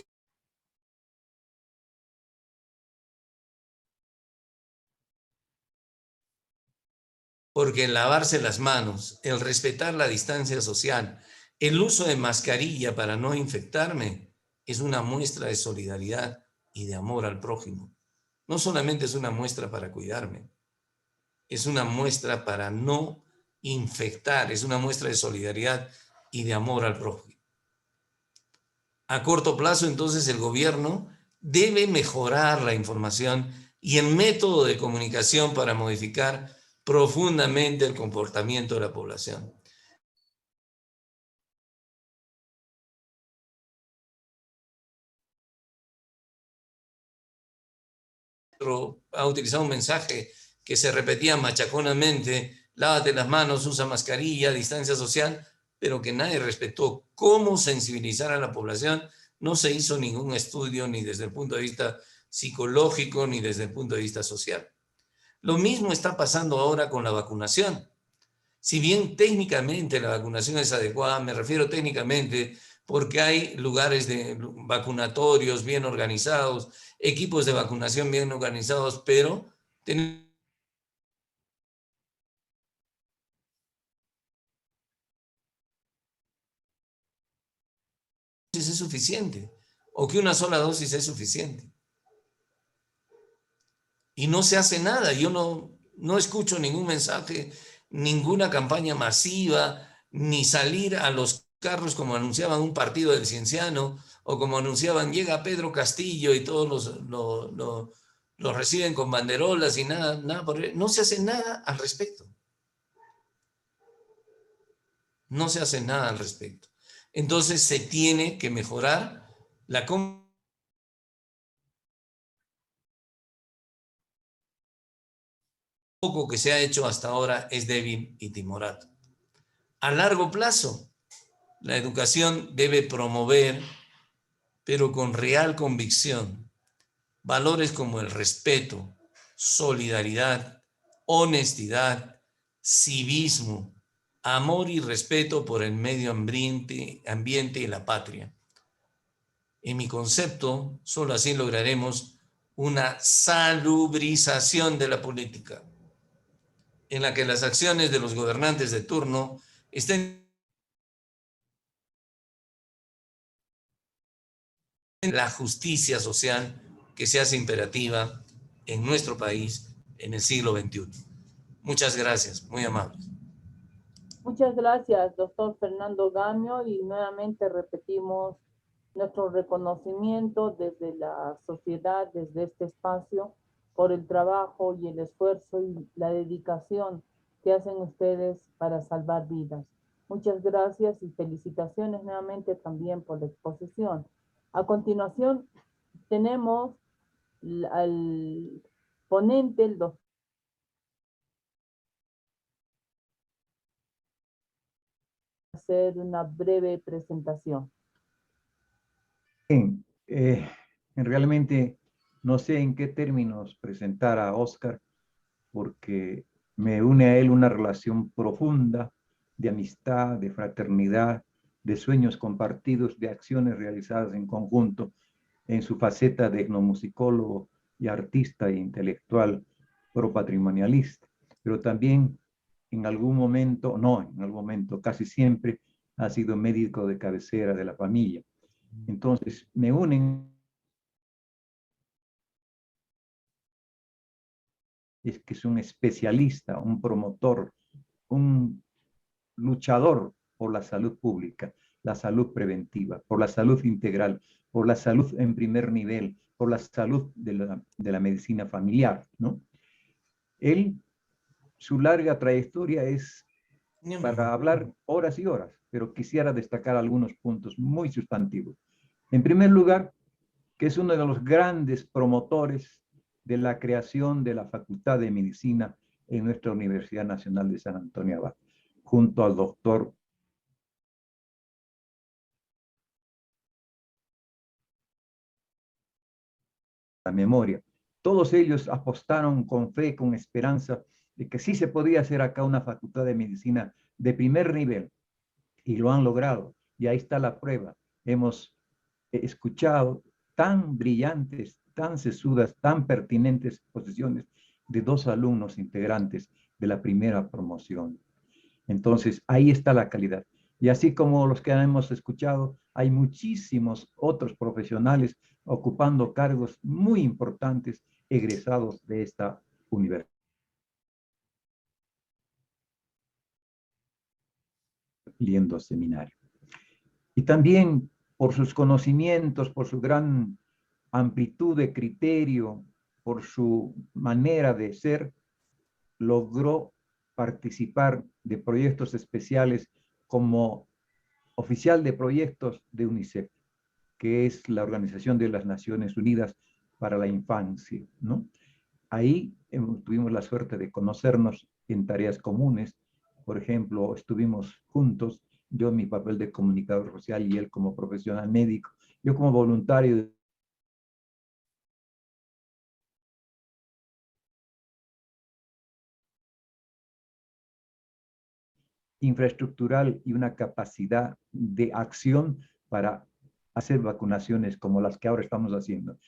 porque el lavarse las manos, el respetar la distancia social, el uso de mascarilla para no infectarme, es una muestra de solidaridad y de amor al prójimo. No solamente es una muestra para cuidarme, es una muestra para no infectar, es una muestra de solidaridad y de amor al prójimo. A corto plazo, entonces, el gobierno debe mejorar la información y el método de comunicación para modificar profundamente el comportamiento de la población. Ha utilizado un mensaje que se repetía machaconamente: lávate las manos, usa mascarilla, distancia social, pero que nadie respetó cómo sensibilizar a la población. No se hizo ningún estudio ni desde el punto de vista psicológico ni desde el punto de vista social. Lo mismo está pasando ahora con la vacunación. Si bien técnicamente la vacunación es adecuada, me refiero técnicamente porque hay lugares de vacunatorios bien organizados, equipos de vacunación bien organizados, pero es suficiente, o que una sola dosis es suficiente. Y no se hace nada. Yo no escucho ningún mensaje, ninguna campaña masiva, ni salir a los carros como anunciaban un partido del Cienciano, o como anunciaban llega Pedro Castillo y todos los reciben con banderolas y nada, no se hace nada al respecto. No se hace nada al respecto. Entonces se tiene que mejorar la poco que se ha hecho hasta ahora es débil y timorato. A largo plazo, la educación debe promover, pero con real convicción, valores como el respeto, solidaridad, honestidad, civismo, amor y respeto por el medio ambiente y la patria. En mi concepto, solo así lograremos una salubrización de la política, en la que las acciones de los gobernantes de turno estén en la justicia social que se hace imperativa en nuestro país en el siglo XXI. Muchas gracias, muy amables. Muchas gracias, doctor Fernando Gamio, y nuevamente repetimos nuestro reconocimiento desde la sociedad, desde este espacio, por el trabajo y el esfuerzo y la dedicación que hacen ustedes para salvar vidas. Muchas gracias y felicitaciones nuevamente también por la exposición. A continuación, tenemos al ponente, el doctor hacer una breve presentación. Bien, realmente no sé en qué términos presentar a Oscar, porque me une a él una relación profunda de amistad, de fraternidad, de sueños compartidos, de acciones realizadas en conjunto en su faceta de etnomusicólogo y artista e intelectual propatrimonialista, pero también en algún momento, no, en algún momento, casi siempre ha sido médico de cabecera de la familia. Entonces, me unen es que es un especialista, un promotor, un luchador por la salud pública, la salud preventiva, por la salud integral, por la salud en primer nivel, por la salud de la medicina familiar, ¿no? Él, su larga trayectoria es para hablar horas y horas, pero quisiera destacar algunos puntos muy sustantivos. En primer lugar, que es uno de los grandes promotores de la creación de la Facultad de Medicina en nuestra Universidad Nacional de San Antonio Abad, junto al doctor la memoria. Todos ellos apostaron con fe, con esperanza, de que sí se podía hacer acá una Facultad de Medicina de primer nivel, y lo han logrado. Y ahí está la prueba. Hemos escuchado tan brillantes, tan sesudas, tan pertinentes exposiciones de dos alumnos integrantes de la primera promoción. Entonces, ahí está la calidad. Y así como los que hemos escuchado, hay muchísimos otros profesionales ocupando cargos muy importantes egresados de esta universidad. Liendo seminario. Y también por sus conocimientos, por su gran amplitud de criterio, por su manera de ser, logró participar de proyectos especiales como oficial de proyectos de UNICEF, que es la Organización de las Naciones Unidas para la Infancia, ¿no? Ahí tuvimos la suerte de conocernos en tareas comunes. Por ejemplo, estuvimos juntos, yo en mi papel de comunicador social y él como profesional médico, yo como voluntario infraestructural y una capacidad de acción para hacer vacunaciones como las que ahora estamos haciendo.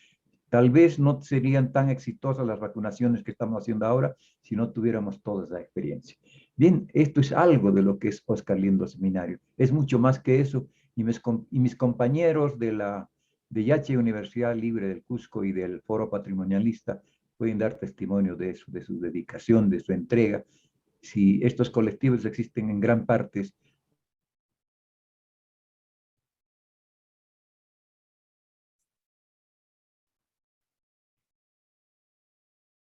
Tal vez no serían tan exitosas las vacunaciones que estamos haciendo ahora si no tuviéramos toda esa experiencia. Bien, esto es algo de lo que es Oscar Liendo Seminario. Es mucho más que eso. Y mis compañeros de Yache Universidad Libre del Cusco y del Foro Patrimonialista pueden dar testimonio de eso, de su dedicación, de su entrega. Si estos colectivos existen en gran parte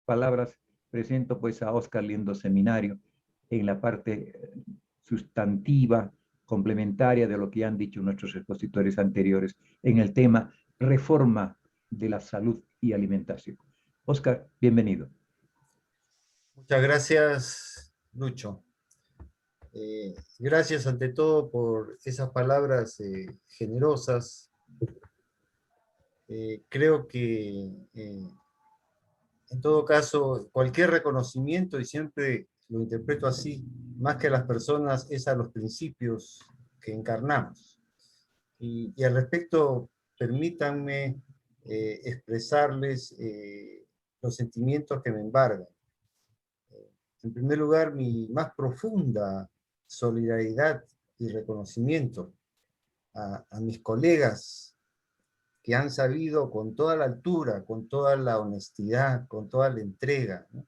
palabras, presento pues a Oscar Liendo Seminario en la parte sustantiva, complementaria de lo que han dicho nuestros expositores anteriores en el tema reforma de la salud y alimentación. Oscar, bienvenido. Muchas gracias, Lucho. Gracias ante todo por esas palabras generosas. Creo que en todo caso, cualquier reconocimiento, y siempre lo interpreto así, más que a las personas, es a los principios que encarnamos. Y al respecto, permítanme expresarles los sentimientos que me embargan. En primer lugar, mi más profunda solidaridad y reconocimiento a mis colegas que han sabido con toda la altura, con toda la honestidad, con toda la entrega, ¿no?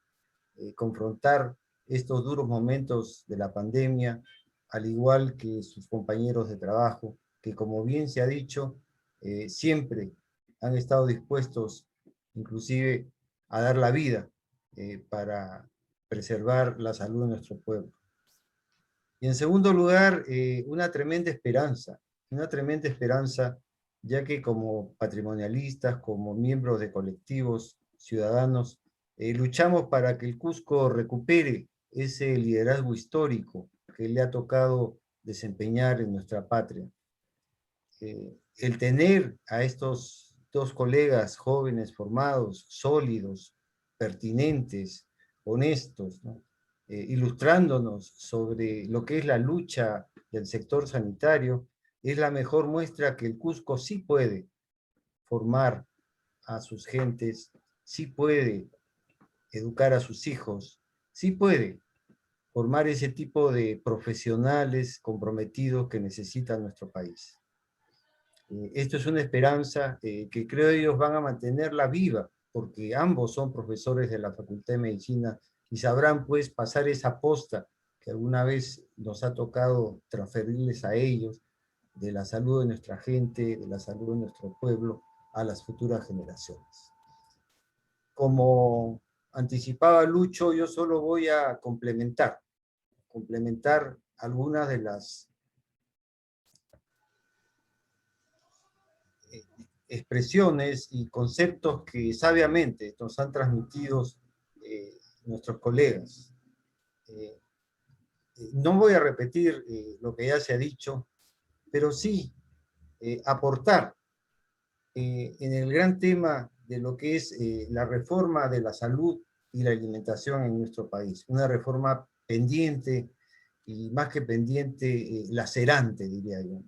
Confrontar estos duros momentos de la pandemia, al igual que sus compañeros de trabajo, que como bien se ha dicho, siempre han estado dispuestos inclusive a dar la vida para preservar la salud de nuestro pueblo. Y en segundo lugar, una tremenda esperanza, ya que como patrimonialistas, como miembros de colectivos ciudadanos, luchamos para que el Cusco recupere ese liderazgo histórico que le ha tocado desempeñar en nuestra patria. El tener a estos dos colegas jóvenes formados, sólidos, pertinentes, honestos, ¿no? Ilustrándonos sobre lo que es la lucha del sector sanitario, es la mejor muestra que el Cusco sí puede formar a sus gentes, sí puede educar a sus hijos, sí puede formar ese tipo de profesionales comprometidos que necesita nuestro país. Esto es una esperanza que creo ellos van a mantenerla viva, porque ambos son profesores de la Facultad de Medicina y sabrán pues pasar esa posta que alguna vez nos ha tocado transferirles a ellos, de la salud de nuestra gente, de la salud de nuestro pueblo, a las futuras generaciones. Como anticipaba Lucho, yo solo voy a complementar algunas de las expresiones y conceptos que sabiamente nos han transmitido nuestros colegas. No voy a repetir lo que ya se ha dicho, pero sí aportar en el gran tema de lo que es la reforma de la salud y la alimentación en nuestro país. Una reforma pendiente, y más que pendiente, lacerante, diría yo.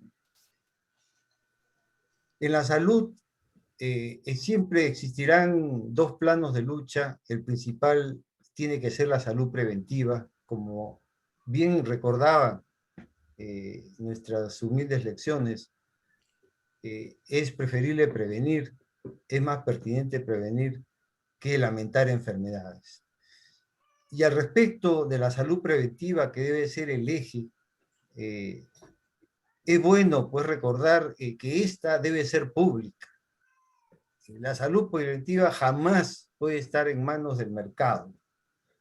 En la salud siempre existirán dos planos de lucha. El principal tiene que ser la salud preventiva, como bien recordaban nuestras humildes lecciones. Es preferible prevenir, es más pertinente prevenir que lamentar enfermedades. Y al respecto de la salud preventiva, que debe ser el eje, es bueno pues recordar que esta debe ser pública. La salud preventiva jamás puede estar en manos del mercado.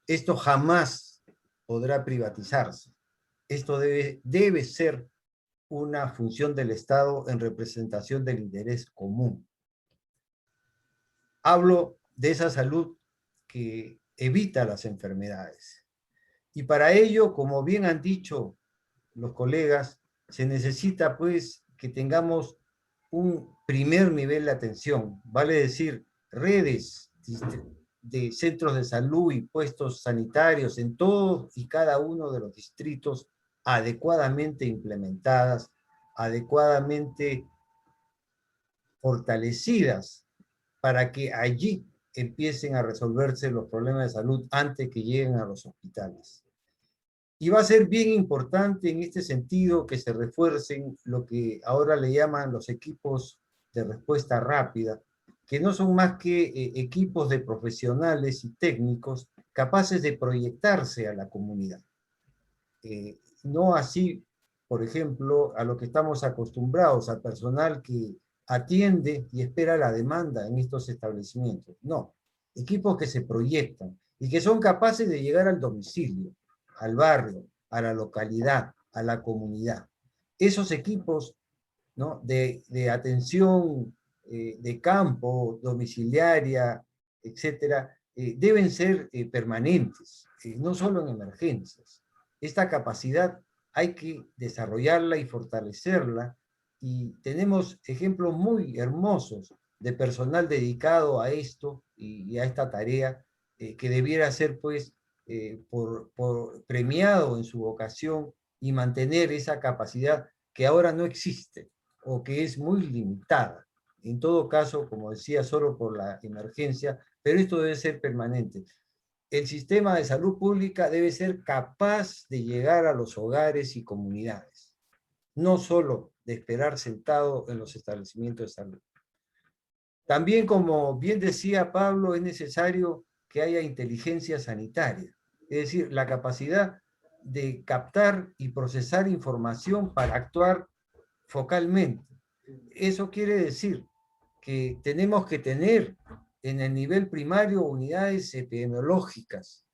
Esto jamás podrá privatizarse. Esto debe ser una función del Estado en representación del interés común. Hablo de esa salud que evita las enfermedades. Y para ello, como bien han dicho los colegas, se necesita pues que tengamos un primer nivel de atención, vale decir, redes de centros de salud y puestos sanitarios en todos y cada uno de los distritos adecuadamente implementadas, adecuadamente fortalecidas, para que allí empiecen a resolverse los problemas de salud antes que lleguen a los hospitales. Y va a ser bien importante en este sentido que se refuercen lo que ahora le llaman los equipos de respuesta rápida, que no son más que equipos de profesionales y técnicos capaces de proyectarse a la comunidad. No así, por ejemplo, a lo que estamos acostumbrados, al personal que atiende y espera la demanda en estos establecimientos. No, equipos que se proyectan y que son capaces de llegar al domicilio, al barrio, a la localidad, a la comunidad. Esos equipos, ¿no?, de atención de campo, domiciliaria, etcétera, deben ser permanentes, no solo en emergencias. Esta capacidad hay que desarrollarla y fortalecerla, y tenemos ejemplos muy hermosos de personal dedicado a esto y a esta tarea, que debiera ser pues premiado en su vocación y mantener esa capacidad que ahora no existe o que es muy limitada. En todo caso, como decía, solo por la emergencia, pero esto debe ser permanente. El sistema de salud pública debe ser capaz de llegar a los hogares y comunidades, no solo de esperar sentado en los establecimientos de salud. También, como bien decía Pablo, es necesario que haya inteligencia sanitaria, es decir, la capacidad de captar y procesar información para actuar focalmente. Eso quiere decir que tenemos que tener en el nivel primario unidades epidemiológicas,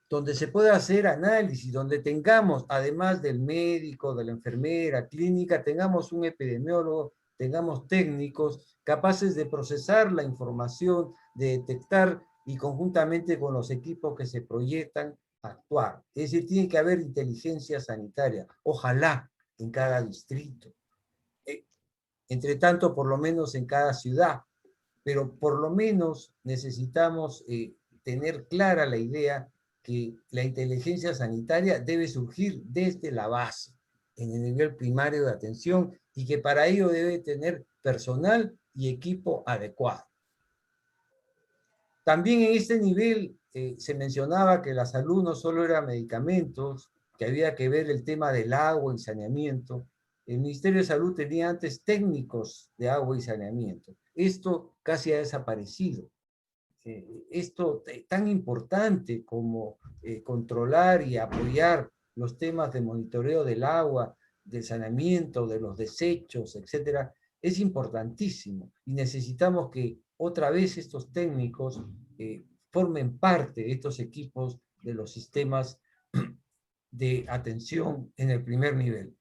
donde se pueda hacer análisis, donde tengamos, además del médico, de la enfermera, clínica, tengamos un epidemiólogo, tengamos técnicos capaces de procesar la información, de detectar y conjuntamente con los equipos que se proyectan, actuar. Es decir, tiene que haber inteligencia sanitaria, ojalá en cada distrito. Entre tanto, por lo menos en cada ciudad, pero por lo menos necesitamos tener clara la idea que la inteligencia sanitaria debe surgir desde la base, en el nivel primario de atención, y que para ello debe tener personal y equipo adecuado. También en este nivel se mencionaba que la salud no solo era medicamentos, que había que ver el tema del agua y saneamiento. El Ministerio de Salud tenía antes técnicos de agua y saneamiento. Esto casi ha desaparecido. Esto tan importante como controlar y apoyar los temas de monitoreo del agua, del saneamiento, de los desechos, etcétera, es importantísimo. Y necesitamos que otra vez estos técnicos formen parte de estos equipos de los sistemas de atención en el primer nivel.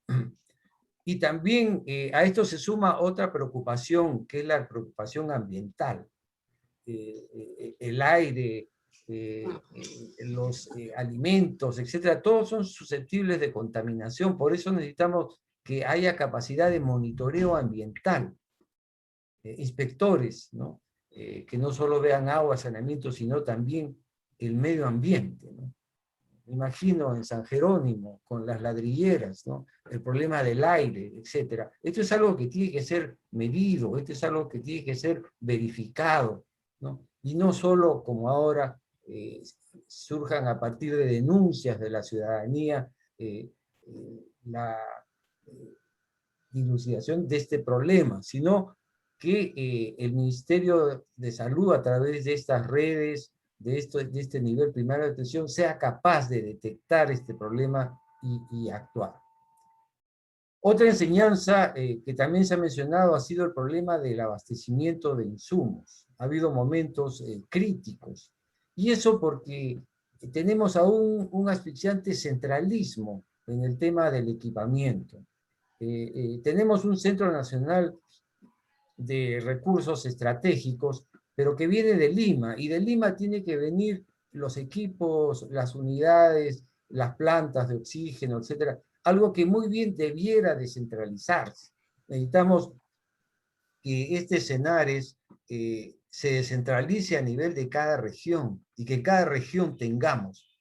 Y también a esto se suma otra preocupación, que es la preocupación ambiental. El aire, los alimentos, etcétera, todos son susceptibles de contaminación. Por eso necesitamos que haya capacidad de monitoreo ambiental, inspectores, ¿no? Que no solo vean agua, saneamiento, sino también el medio ambiente, ¿no? Imagino en San Jerónimo, con las ladrilleras, ¿no? El problema del aire, etcétera. Esto es algo que tiene que ser medido, esto es algo que tiene que ser verificado, ¿no? Y no solo como ahora surjan a partir de denuncias de la ciudadanía la dilucidación de este problema, sino que el Ministerio de Salud, a través de estas redes, de este nivel primario de atención, sea capaz de detectar este problema y actuar. Otra enseñanza que también se ha mencionado ha sido el problema del abastecimiento de insumos. Ha habido momentos críticos, y eso porque tenemos aún un asfixiante centralismo en el tema del equipamiento. Tenemos un Centro Nacional de Recursos Estratégicos, pero que viene de Lima, y de Lima tiene que venir los equipos, las unidades, las plantas de oxígeno, etcétera, algo que muy bien debiera descentralizarse. Necesitamos que este Senares se descentralice a nivel de cada región, y que en cada región tengamos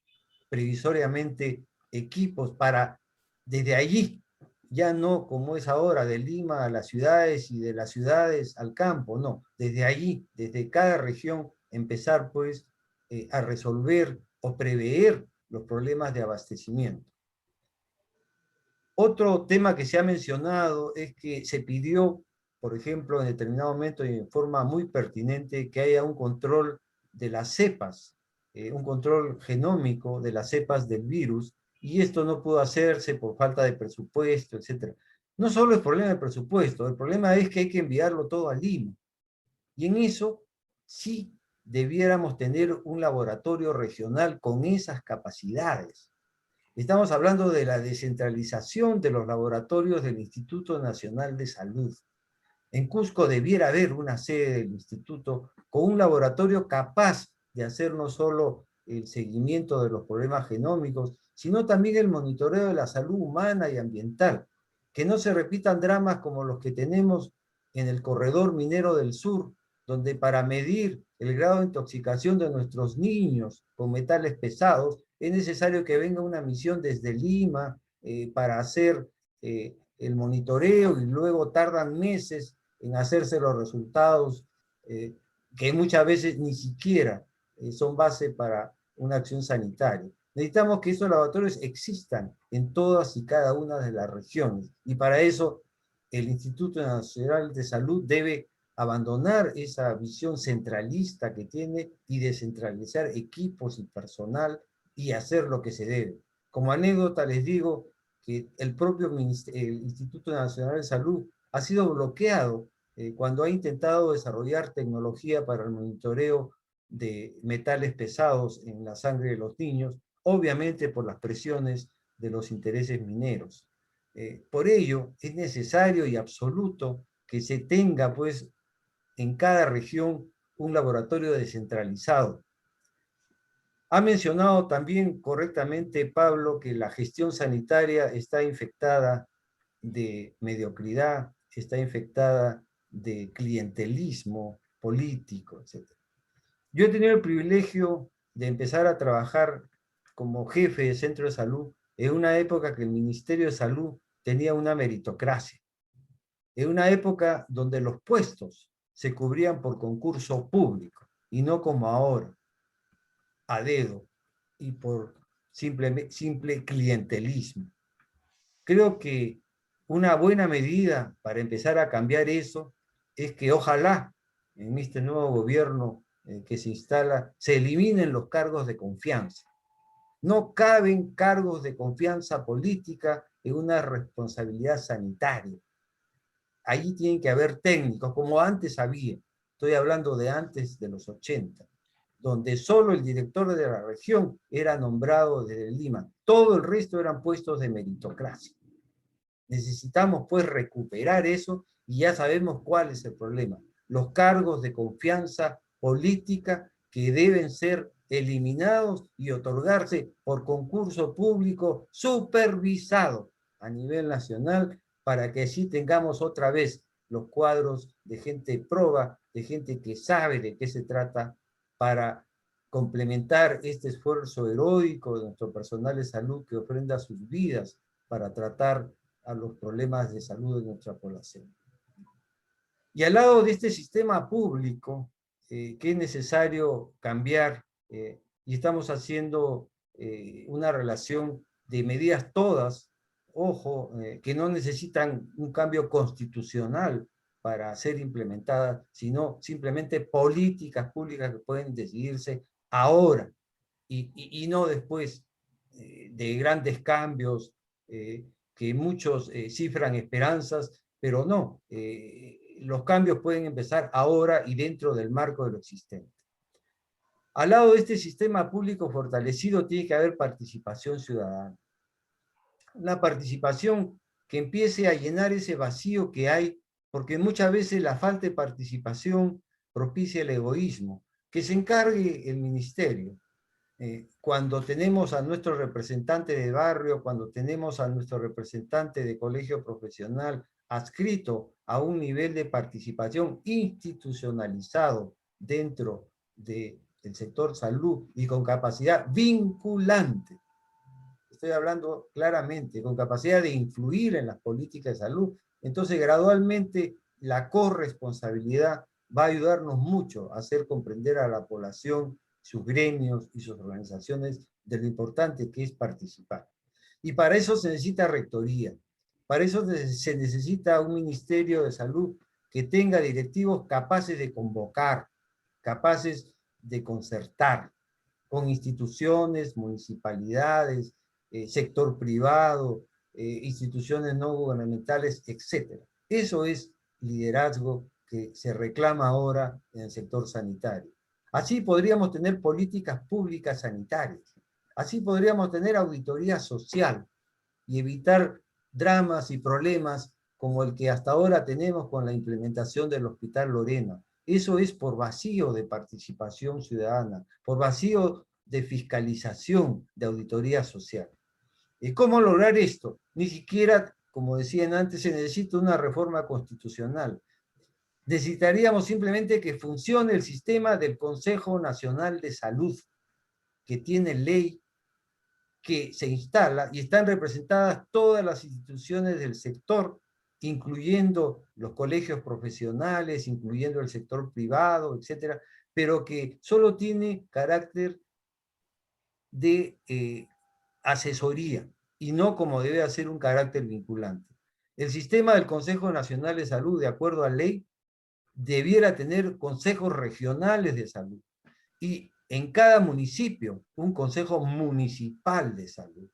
previsoriamente equipos para, desde allí, ya no como es ahora, de Lima a las ciudades y de las ciudades al campo, no, desde allí, desde cada región, empezar pues a resolver o prever los problemas de abastecimiento. Otro tema que se ha mencionado es que se pidió, por ejemplo, en determinado momento y en forma muy pertinente, que haya un control de las cepas, un control genómico de las cepas del virus, y esto no pudo hacerse por falta de presupuesto, etc. No solo es problema de presupuesto, el problema es que hay que enviarlo todo a Lima. Y en eso sí debiéramos tener un laboratorio regional con esas capacidades. Estamos hablando de la descentralización de los laboratorios del Instituto Nacional de Salud. En Cusco debiera haber una sede del instituto con un laboratorio capaz de hacer no solo el seguimiento de los problemas genómicos, sino también el monitoreo de la salud humana y ambiental. Que no se repitan dramas como los que tenemos en el corredor minero del sur, donde para medir el grado de intoxicación de nuestros niños con metales pesados, es necesario que venga una misión desde Lima para hacer el monitoreo, y luego tardan meses en hacerse los resultados que muchas veces ni siquiera son base para una acción sanitaria. Necesitamos que esos laboratorios existan en todas y cada una de las regiones, y para eso el Instituto Nacional de Salud debe abandonar esa visión centralista que tiene y descentralizar equipos y personal y hacer lo que se debe. Como anécdota les digo que el propio el Instituto Nacional de Salud ha sido bloqueado cuando ha intentado desarrollar tecnología para el monitoreo de metales pesados en la sangre de los niños, obviamente por las presiones de los intereses mineros. Por ello, es necesario y absoluto que se tenga, pues, en cada región un laboratorio descentralizado. Ha mencionado también correctamente Pablo que la gestión sanitaria está infectada de mediocridad, está infectada de clientelismo político, etc. Yo he tenido el privilegio de empezar a trabajar como jefe de centro de salud en una época que el Ministerio de Salud tenía una meritocracia, en una época donde los puestos se cubrían por concurso público y no como ahora, a dedo y por simple clientelismo. Creo que una buena medida para empezar a cambiar eso es que ojalá en este nuevo gobierno que se instala se eliminen los cargos de confianza. No caben cargos de confianza política en una responsabilidad sanitaria. Allí tienen que haber técnicos, como antes había. Estoy hablando de antes de los 80, donde solo el director de la región era nombrado desde Lima. Todo el resto eran puestos de meritocracia. Necesitamos pues recuperar eso y ya sabemos cuál es el problema. Los cargos de confianza política que deben ser eliminados y otorgarse por concurso público supervisado a nivel nacional para que así tengamos otra vez los cuadros de gente proba, de gente que sabe de qué se trata para complementar este esfuerzo heroico de nuestro personal de salud que ofrenda sus vidas para tratar a los problemas de salud de nuestra población. Y al lado de este sistema público, que es necesario cambiar, y estamos haciendo una relación de medidas todas, ojo, que no necesitan un cambio constitucional para ser implementadas, sino simplemente políticas públicas que pueden decidirse ahora, y no después de grandes cambios, que muchos cifran esperanzas, pero no, los cambios pueden empezar ahora y dentro del marco de lo existente. Al lado de este sistema público fortalecido tiene que haber participación ciudadana. Una participación que empiece a llenar ese vacío que hay, porque muchas veces la falta de participación propicia el egoísmo. Que se encargue el ministerio. Cuando tenemos a nuestro representante de barrio, cuando tenemos a nuestro representante de colegio profesional adscrito a un nivel de participación institucionalizado dentro del sector salud y con capacidad vinculante, estoy hablando claramente, con capacidad de influir en las políticas de salud, entonces gradualmente la corresponsabilidad va a ayudarnos mucho a hacer comprender a la población, sus gremios y sus organizaciones de lo importante que es participar. Y para eso se necesita rectoría, para eso se necesita un Ministerio de Salud que tenga directivos capaces de convocar, capaces de concertar con instituciones, municipalidades, sector privado, instituciones no gubernamentales, etc. Eso es liderazgo que se reclama ahora en el sector sanitario. Así podríamos tener políticas públicas sanitarias. Así podríamos tener auditoría social y evitar dramas y problemas como el que hasta ahora tenemos con la implementación del Hospital Lorena. Eso es por vacío de participación ciudadana, por vacío de fiscalización, de auditoría social. ¿Cómo lograr esto? Ni siquiera, como decían antes, se necesita una reforma constitucional. Necesitaríamos simplemente que funcione el sistema del Consejo Nacional de Salud, que tiene ley, que se instala y están representadas todas las instituciones del sector, incluyendo los colegios profesionales, incluyendo el sector privado, etcétera, pero que solo tiene carácter de asesoría y no como debe ser un carácter vinculante. El sistema del Consejo Nacional de Salud, de acuerdo a ley, debiera tener consejos regionales de salud y en cada municipio un consejo municipal de salud.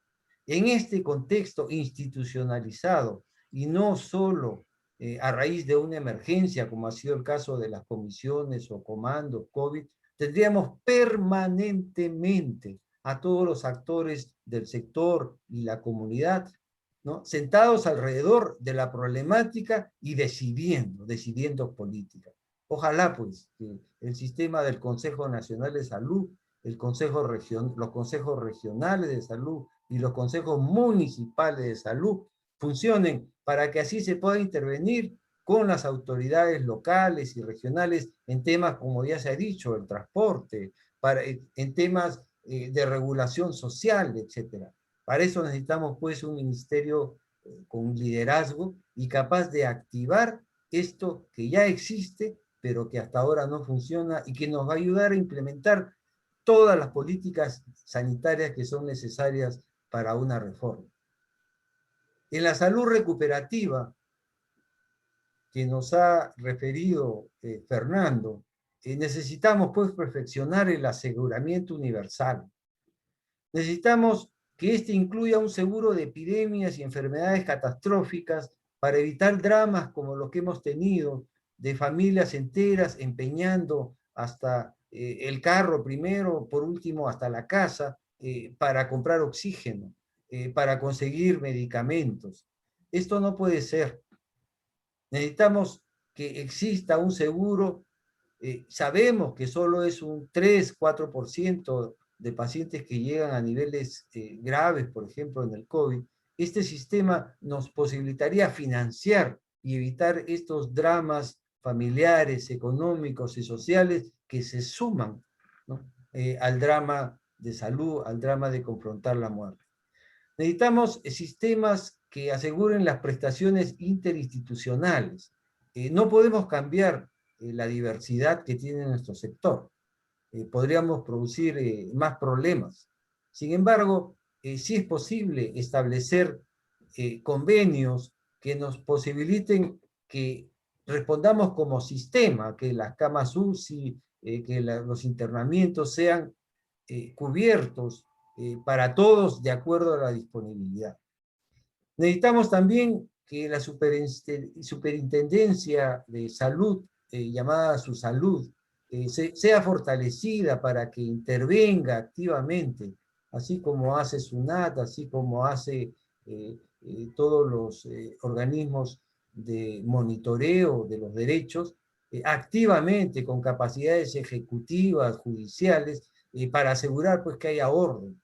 En este contexto institucionalizado y no solo a raíz de una emergencia, como ha sido el caso de las comisiones o comandos COVID, tendríamos permanentemente a todos los actores del sector y la comunidad, ¿no?, sentados alrededor de la problemática y decidiendo política. Ojalá, pues, que el sistema del Consejo Nacional de Salud los consejos regionales de salud y los consejos municipales de salud funcionen para que así se pueda intervenir con las autoridades locales y regionales en temas, como ya se ha dicho, el transporte, en temas de regulación social, etc. Para eso necesitamos pues un ministerio con liderazgo y capaz de activar esto que ya existe, pero que hasta ahora no funciona y que nos va a ayudar a implementar todas las políticas sanitarias que son necesarias para una reforma. En la salud recuperativa, que nos ha referido Fernando, necesitamos pues perfeccionar el aseguramiento universal. Necesitamos que este incluya un seguro de epidemias y enfermedades catastróficas para evitar dramas como los que hemos tenido, de familias enteras empeñando hasta el carro primero, por último hasta la casa, para comprar oxígeno, para conseguir medicamentos. Esto no puede ser. Necesitamos que exista un seguro. Sabemos que solo es un 3-4% de pacientes que llegan a niveles graves, por ejemplo, en el COVID. Este sistema nos posibilitaría financiar y evitar estos dramas familiares, económicos y sociales que se suman, ¿no? Al drama de salud, al drama de confrontar la muerte. Necesitamos sistemas que aseguren las prestaciones interinstitucionales. No podemos cambiar la diversidad que tiene nuestro sector. Podríamos producir más problemas. Sin embargo, sí es posible establecer convenios que nos posibiliten que respondamos como sistema, que las camas UCI, que los internamientos sean cubiertos para todos de acuerdo a la disponibilidad. Necesitamos también que la superintendencia de salud, llamada Susalud, sea fortalecida para que intervenga activamente, así como hace SUNAT, así como hace todos los organismos de monitoreo de los derechos, activamente con capacidades ejecutivas, judiciales, para asegurar pues que haya orden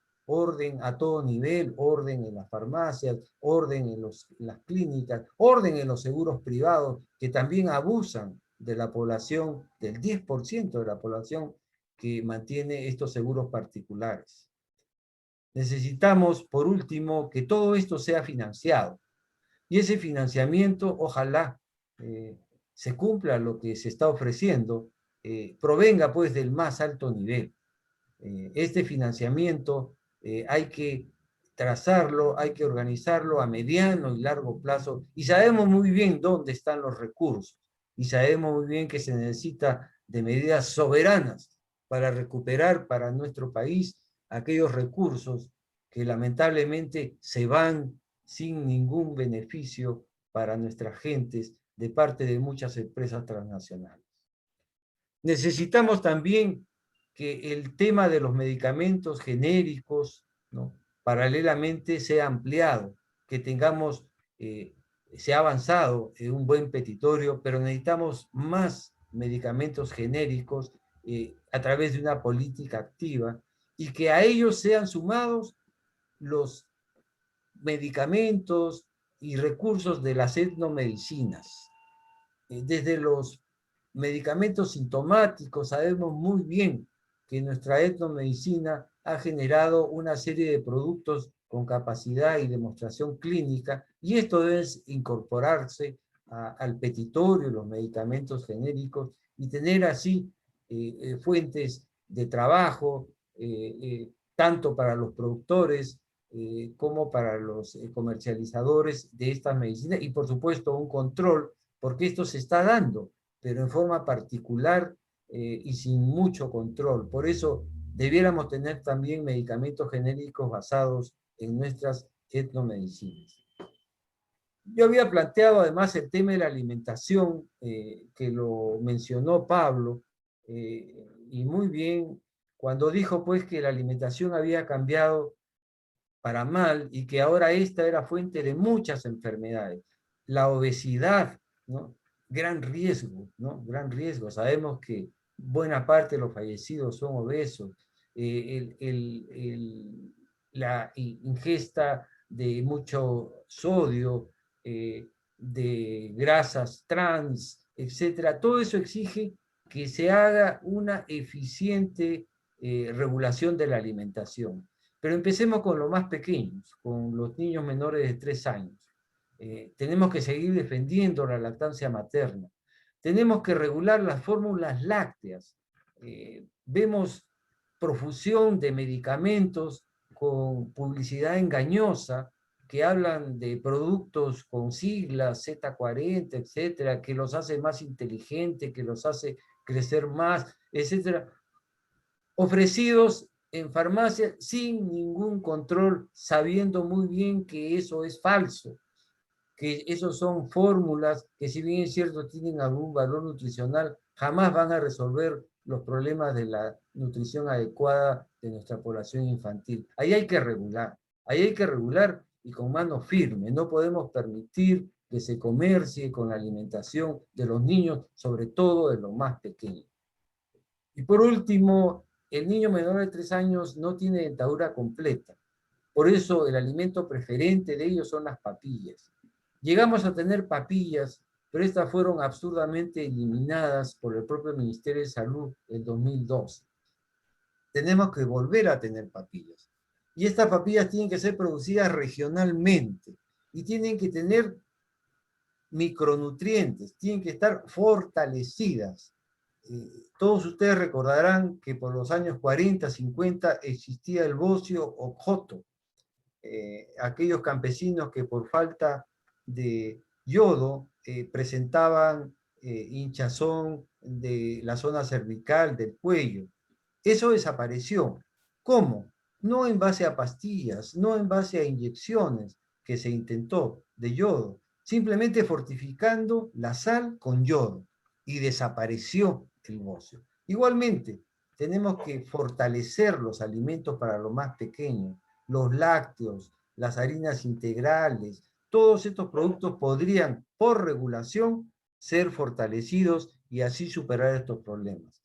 a todo nivel, orden en las farmacias, orden en las clínicas, orden en los seguros privados, que también abusan de la población, del 10% de la población que mantiene estos seguros particulares. Necesitamos, por último, que todo esto sea financiado. Y ese financiamiento, ojalá se cumpla lo que se está ofreciendo, provenga pues del más alto nivel. Este financiamiento hay que trazarlo, hay que organizarlo a mediano y largo plazo, y sabemos muy bien dónde están los recursos, y sabemos muy bien que se necesita de medidas soberanas para recuperar para nuestro país aquellos recursos que lamentablemente se van sin ningún beneficio para nuestras gentes de parte de muchas empresas transnacionales. Necesitamos también que el tema de los medicamentos genéricos, ¿no?, paralelamente sea ampliado, que tengamos, se ha avanzado en un buen petitorio, pero necesitamos más medicamentos genéricos a través de una política activa, y que a ellos sean sumados los medicamentos y recursos de las etnomedicinas. Desde los medicamentos sintomáticos sabemos muy bien que nuestra etnomedicina ha generado una serie de productos con capacidad y demostración clínica, y esto debe incorporarse al petitorio, los medicamentos genéricos, y tener así fuentes de trabajo, tanto para los productores como para los comercializadores de estas medicinas, y por supuesto un control, porque esto se está dando, pero en forma particular y sin mucho control. Por eso debiéramos tener también medicamentos genéricos basados en nuestras etnomedicinas. Yo había planteado además el tema de la alimentación, que lo mencionó Pablo, y muy bien, cuando dijo pues que la alimentación había cambiado para mal y que ahora esta era fuente de muchas enfermedades. La obesidad, ¿no?, gran riesgo, ¿no?, gran riesgo. Sabemos que buena parte de los fallecidos son obesos. la ingesta de mucho sodio, de grasas trans, etcétera. Todo eso exige que se haga una eficiente regulación de la alimentación. Pero empecemos con los más pequeños, con los niños menores de 3 años. Tenemos que seguir defendiendo la lactancia materna. Tenemos que regular las fórmulas lácteas. Vemos profusión de medicamentos con publicidad engañosa que hablan de productos con siglas Z40, etcétera, que los hace más inteligentes, que los hace crecer más, etcétera, ofrecidos en farmacia sin ningún control, sabiendo muy bien que eso es falso, que esos son fórmulas que, si bien es cierto tienen algún valor nutricional, jamás van a resolver los problemas de la nutrición adecuada de nuestra población infantil. Ahí hay que regular y con mano firme. No podemos permitir que se comercie con la alimentación de los niños, sobre todo de los más pequeños. Y por último, el niño menor de 3 años no tiene dentadura completa. Por eso el alimento preferente de ellos son las papillas. Llegamos a tener papillas, pero estas fueron absurdamente eliminadas por el propio Ministerio de Salud en 2002. Tenemos que volver a tener papillas. Y estas papillas tienen que ser producidas regionalmente y tienen que tener micronutrientes, tienen que estar fortalecidas. Todos ustedes recordarán que por los años 40, 50 existía el bocio o joto. Aquellos campesinos que por falta de yodo presentaban hinchazón de la zona cervical, del cuello. Eso desapareció. ¿Cómo? No en base a pastillas, no en base a inyecciones que se intentó de yodo, simplemente fortificando la sal con yodo y desapareció el bocio. Igualmente, tenemos que fortalecer los alimentos para los más pequeños, los lácteos, las harinas integrales, todos estos productos podrían, por regulación, ser fortalecidos y así superar estos problemas.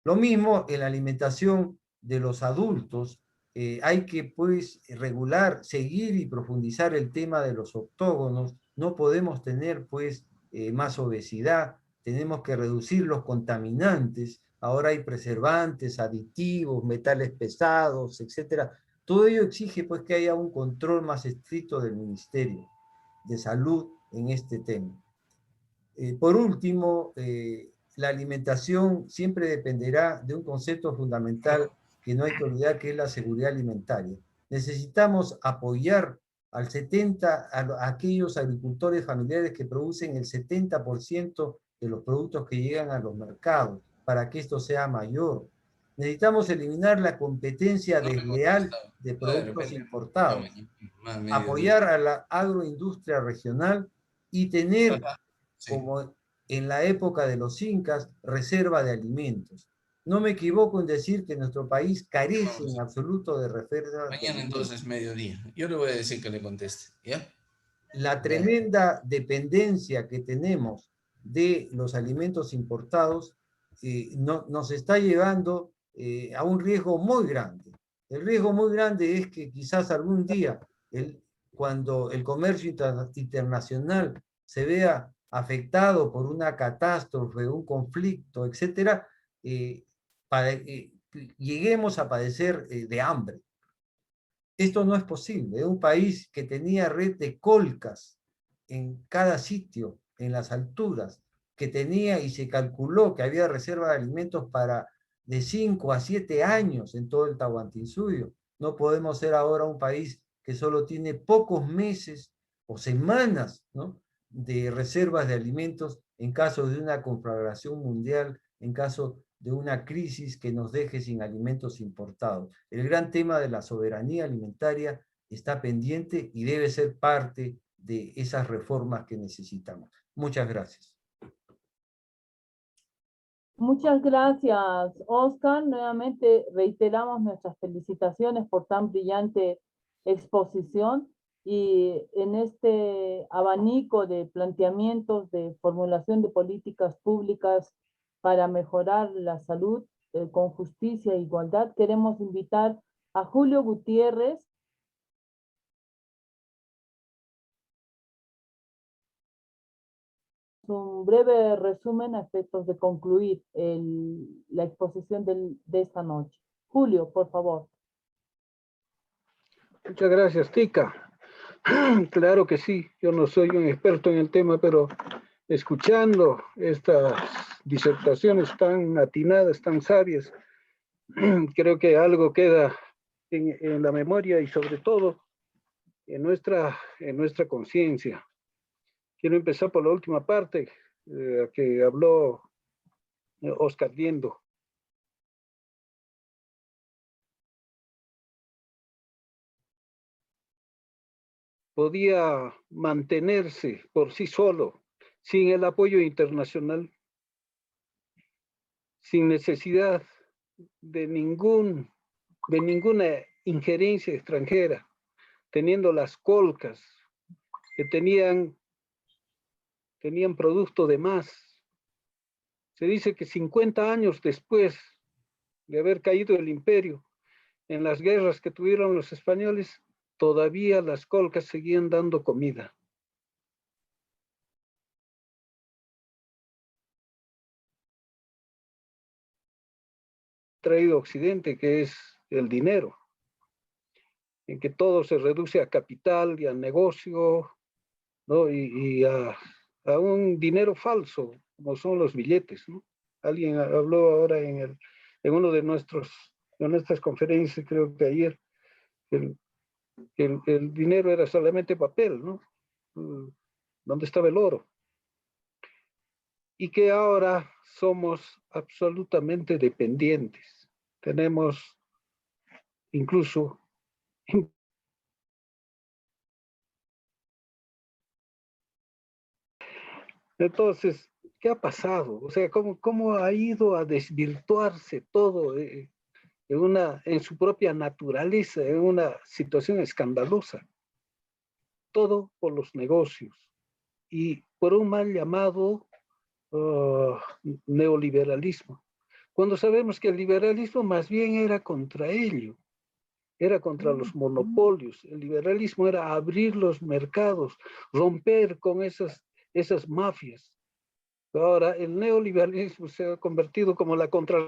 Lo mismo en la alimentación de los adultos, hay que pues regular, seguir y profundizar el tema de los octógonos. No podemos tener pues más obesidad, tenemos que reducir los contaminantes. Ahora hay preservantes, aditivos, metales pesados, etcétera. Todo ello exige pues que haya un control más estricto del Ministerio de Salud en este tema. Por último, la alimentación siempre dependerá de un concepto fundamental que no hay que olvidar, que es la seguridad alimentaria. Necesitamos apoyar a aquellos agricultores familiares que producen el 70% de los productos que llegan a los mercados, para que esto sea mayor. Necesitamos eliminar la competencia desleal de productos importados, apoyar a la agroindustria regional y tener, como en la época de los incas, reserva de alimentos. No me equivoco en decir que nuestro país carece en absoluto de reserva. Mañana entonces mediodía. Yo le voy a decir que le conteste, ¿ya? La tremenda dependencia que tenemos de los alimentos importados nos está llevando a un riesgo muy grande. El riesgo muy grande es que quizás algún día, cuando el comercio internacional se vea afectado por una catástrofe, un conflicto, etcétera, lleguemos a padecer de hambre. Esto no es posible. Es un país que tenía red de colcas en cada sitio, en las alturas, que tenía y se calculó que había reserva de alimentos para de 5 a 7 años en todo el Tahuantinsuyo. No podemos ser ahora un país que solo tiene pocos meses o semanas, ¿no?, de reservas de alimentos en caso de una conflagración mundial, en caso de una crisis que nos deje sin alimentos importados. El gran tema de la soberanía alimentaria está pendiente y debe ser parte de esas reformas que necesitamos. Muchas gracias. Muchas gracias, Oscar. Nuevamente reiteramos nuestras felicitaciones por tan brillante exposición y en este abanico de planteamientos de formulación de políticas públicas para mejorar la salud con justicia e igualdad. Queremos invitar a Julio Gutiérrez, un breve resumen a efectos de concluir la exposición de esta noche. Julio, por favor. Muchas gracias, Tica. Claro que sí, yo no soy un experto en el tema, pero escuchando estas disertaciones tan atinadas, tan sabias, creo que algo queda en la memoria y sobre todo en nuestra conciencia. Quiero empezar por la última parte que habló Oscar Liendo. Podía mantenerse por sí solo, sin el apoyo internacional, sin necesidad de ninguna injerencia extranjera, teniendo las colcas que tenían producto de más. Se dice que 50 años después de haber caído el imperio, en las guerras que tuvieron los españoles, todavía las colcas seguían dando comida. Traído Occidente, que es el dinero, en que todo se reduce a capital y a negocio, ¿no? y a un dinero falso, como son los billetes, ¿no? Alguien habló ahora en uno de nuestras conferencias, creo que ayer, el dinero era solamente papel, ¿no? ¿Dónde estaba el oro? Y que ahora somos absolutamente dependientes. Tenemos incluso entonces, ¿qué ha pasado? O sea, ¿cómo ha ido a desvirtuarse todo en su propia naturaleza, en una situación escandalosa? Todo por los negocios y por un mal llamado neoliberalismo. Cuando sabemos que el liberalismo más bien era contra ello, era contra los monopolios. El liberalismo era abrir los mercados, romper con esas mafias. Ahora el neoliberalismo se ha convertido como la contra.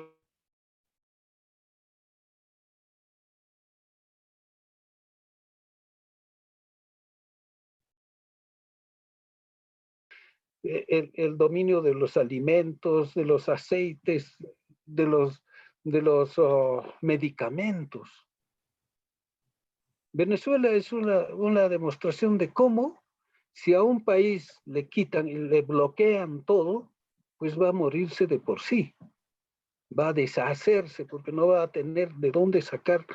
El dominio de los alimentos, de los aceites, de los medicamentos. Venezuela es una demostración de cómo, si a un país le quitan y le bloquean todo, pues va a morirse de por sí. Va a deshacerse porque no va a tener de dónde sacar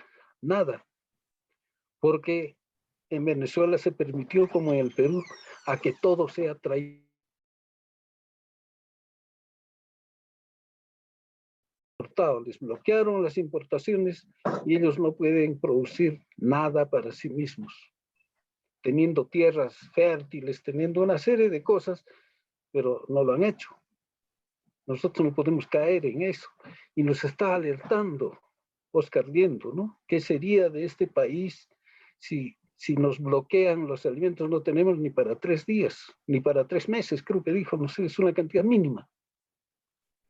nada. Porque en Venezuela se permitió, como en el Perú, a que todo sea traído. Les bloquearon las importaciones y ellos no pueden producir nada para sí mismos, teniendo tierras fértiles, teniendo una serie de cosas, pero no lo han hecho. Nosotros no podemos caer en eso y nos está alertando Oscar Liendo, ¿no? ¿Qué sería de este país si nos bloquean los alimentos? No tenemos ni para 3 días, ni para 3 meses, creo que dijo, no sé, es una cantidad mínima.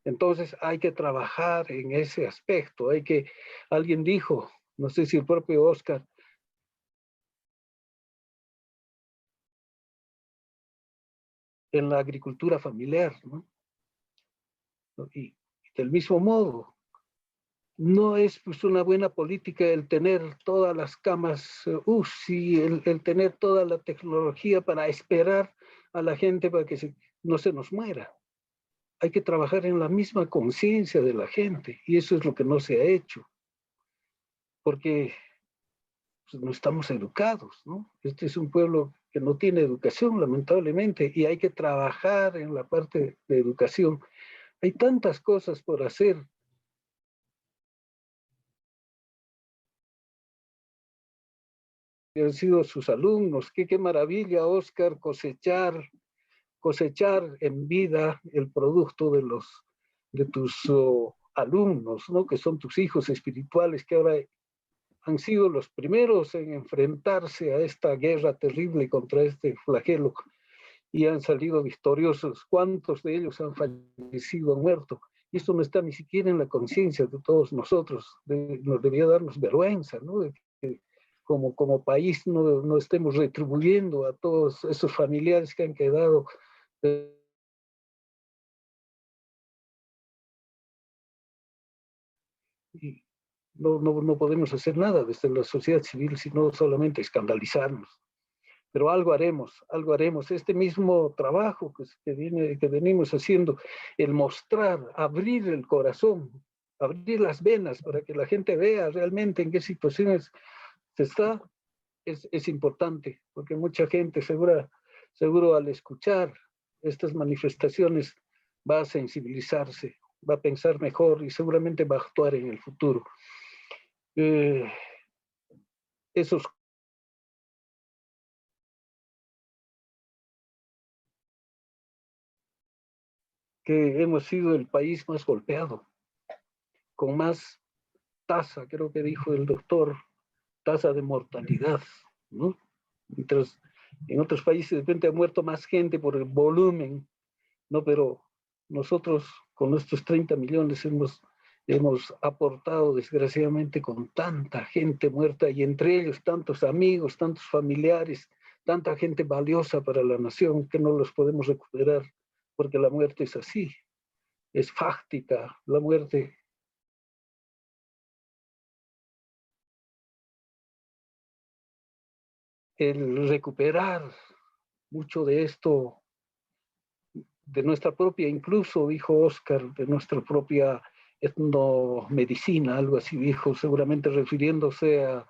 Entonces hay que trabajar en ese aspecto. Alguien dijo, no sé si el propio Oscar, en la agricultura familiar, ¿no? Y del mismo modo, no es pues una buena política el tener todas las camas UCI, el tener toda la tecnología para esperar a la gente para que no se nos muera. Hay que trabajar en la misma conciencia de la gente y eso es lo que no se ha hecho. Porque pues, no estamos educados, ¿no? Este es un pueblo que no tiene educación, lamentablemente, y hay que trabajar en la parte de educación. Hay tantas cosas por hacer. Han sido sus alumnos, qué maravilla, Oscar, cosechar en vida el producto de tus alumnos, ¿no? Que son tus hijos espirituales, que ahora han sido los primeros en enfrentarse a esta guerra terrible contra este flagelo y han salido victoriosos. ¿Cuántos de ellos han fallecido, han muerto? Y esto no está ni siquiera en la conciencia de todos nosotros. Nos debería darnos vergüenza, ¿no? De que como país no estemos retribuyendo a todos esos familiares que han quedado y no podemos hacer nada desde la sociedad civil, sino solamente escandalizarnos. Pero algo haremos. Este mismo trabajo que venimos haciendo, el mostrar, abrir el corazón, abrir las venas para que la gente vea realmente en qué situaciones se está, es importante, porque mucha gente seguro al escuchar estas manifestaciones va a sensibilizarse, va a pensar mejor y seguramente va a actuar en el futuro. Esos que hemos sido el país más golpeado, con más tasa, creo que dijo el doctor, tasa de mortalidad, ¿no? Mientras en otros países de repente ha muerto más gente por el volumen, ¿no? Pero nosotros con nuestros 30 millones hemos aportado desgraciadamente con tanta gente muerta y entre ellos tantos amigos, tantos familiares, tanta gente valiosa para la nación que no los podemos recuperar porque la muerte es así, es fáctica, la muerte. El recuperar mucho de esto, de nuestra propia, incluso dijo Oscar, de nuestra propia etnomedicina, algo así dijo, seguramente refiriéndose a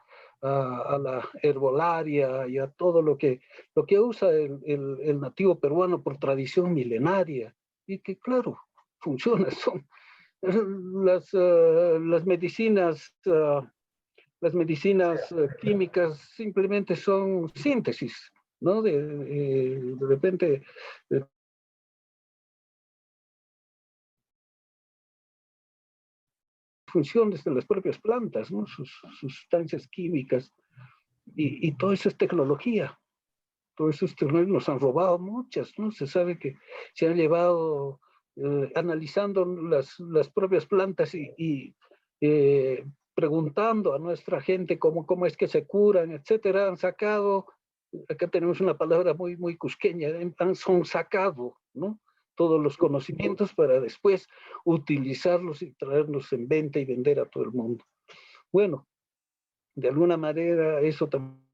la herbolaria y a todo lo que usa el nativo peruano por tradición milenaria, y que claro, funciona, son las medicinas químicas simplemente son síntesis, ¿no? De repente funciones de las propias plantas, ¿no? Sus sustancias químicas, y todo eso es tecnología. Todos esos tecnologías nos han robado muchas, ¿no? Se sabe que se han llevado, analizando las propias plantas y preguntando a nuestra gente cómo es que se curan, etcétera, han sacado, acá tenemos una palabra muy cusqueña, son sacado, ¿no? Todos los conocimientos para después utilizarlos y traerlos en venta y vender a todo el mundo. Bueno, de alguna manera eso también.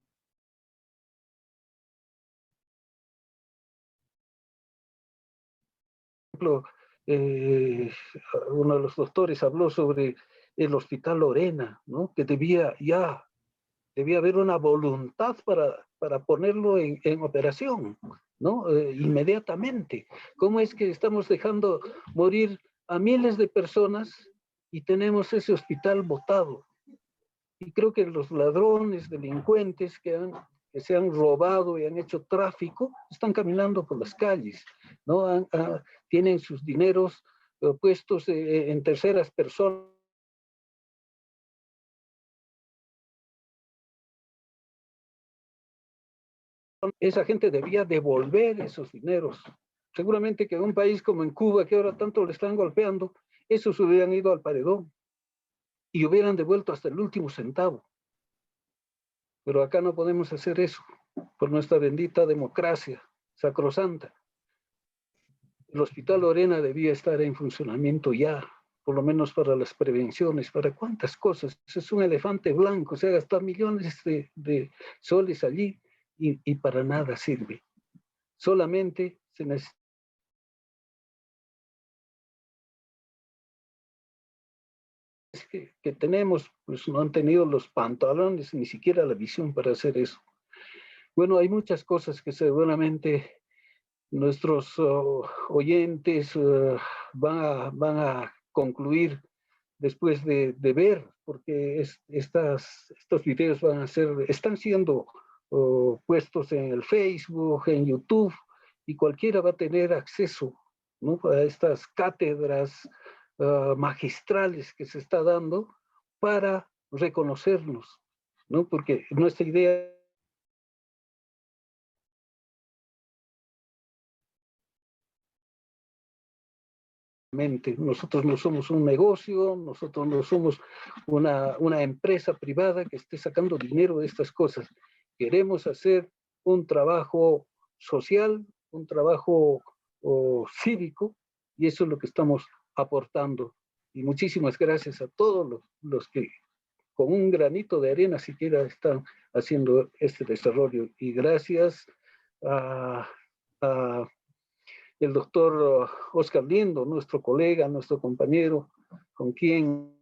Por ejemplo, uno de los doctores habló sobre el Hospital Lorena, ¿no? Que debía haber una voluntad para ponerlo en operación, ¿no? Inmediatamente. ¿Cómo es que estamos dejando morir a miles de personas y tenemos ese hospital botado? Y creo que los ladrones, delincuentes que se han robado y han hecho tráfico, están caminando por las calles, ¿no? Tienen sus dineros puestos en terceras personas. Esa gente debía devolver esos dineros. Seguramente que en un país como en Cuba, que ahora tanto le están golpeando, esos hubieran ido al paredón y hubieran devuelto hasta el último centavo. Pero acá no podemos hacer eso, por nuestra bendita democracia sacrosanta. El Hospital Lorena debía estar en funcionamiento ya, por lo menos para las prevenciones, para cuántas cosas. Es un elefante blanco, se ha gastado millones de soles allí y para nada sirve. Solamente se necesita que tenemos, pues no han tenido los pantalones, ni siquiera la visión para hacer eso. Bueno, hay muchas cosas que seguramente nuestros oyentes van a concluir después de ver, porque estos videos están siendo puestos en el Facebook, en YouTube, y cualquiera va a tener acceso, ¿no? A estas cátedras magistrales que se está dando para reconocernos, ¿no? Porque nuestra idea nosotros no somos un negocio, nosotros no somos una empresa privada que esté sacando dinero de estas cosas. Queremos hacer un trabajo social, un trabajo cívico, y eso es lo que estamos aportando. Y muchísimas gracias a todos los que con un granito de arena siquiera están haciendo este desarrollo. Y gracias a el doctor Oscar Liendo, nuestro colega, nuestro compañero, con quien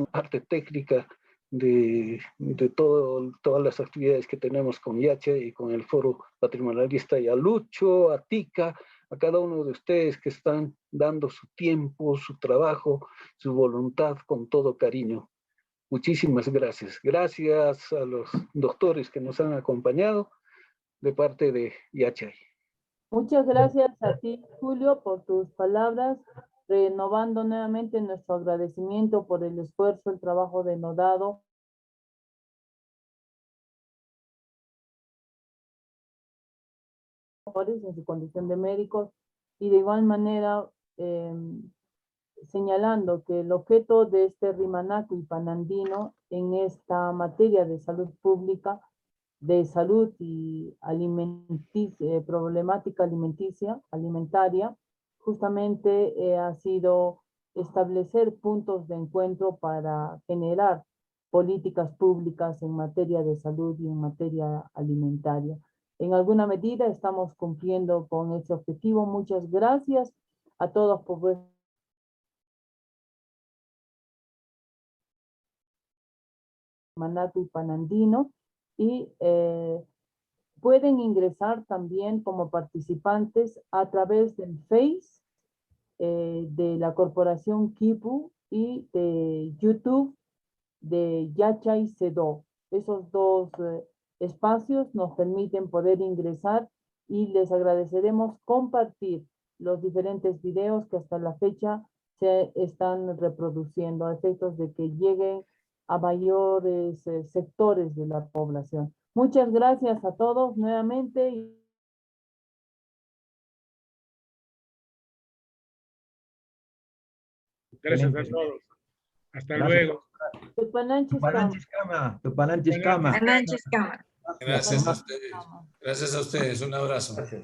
parte técnica de todas las actividades que tenemos con Yacha y con el Foro Patrimonialista, y a Lucho, a Tica, a cada uno de ustedes que están dando su tiempo, su trabajo, su voluntad con todo cariño. Muchísimas gracias. Gracias a los doctores que nos han acompañado de parte de Yachay. Muchas gracias a ti, Julio, por tus palabras, renovando nuevamente nuestro agradecimiento por el esfuerzo, el trabajo denodado. En su condición de médicos, y de igual manera señalando que el objeto de este Rimanaku y Panandino en esta materia de salud pública, de salud y problemática alimentaria, justamente ha sido establecer puntos de encuentro para generar políticas públicas en materia de salud y en materia alimentaria. En alguna medida estamos cumpliendo con ese objetivo. Muchas gracias a todos por vuestro Rimanaku y Panandino, y pueden ingresar también como participantes a través del Face de la Corporación Kipu y de YouTube de Yachay Sedó. Esos dos espacios nos permiten poder ingresar, y les agradeceremos compartir los diferentes videos que hasta la fecha se están reproduciendo a efectos de que lleguen a mayores sectores de la población. Muchas gracias a todos nuevamente. Gracias a todos. Hasta Gracias. luego. Tupananchis Kama. Gracias a ustedes. Gracias a ustedes. Un abrazo. Gracias.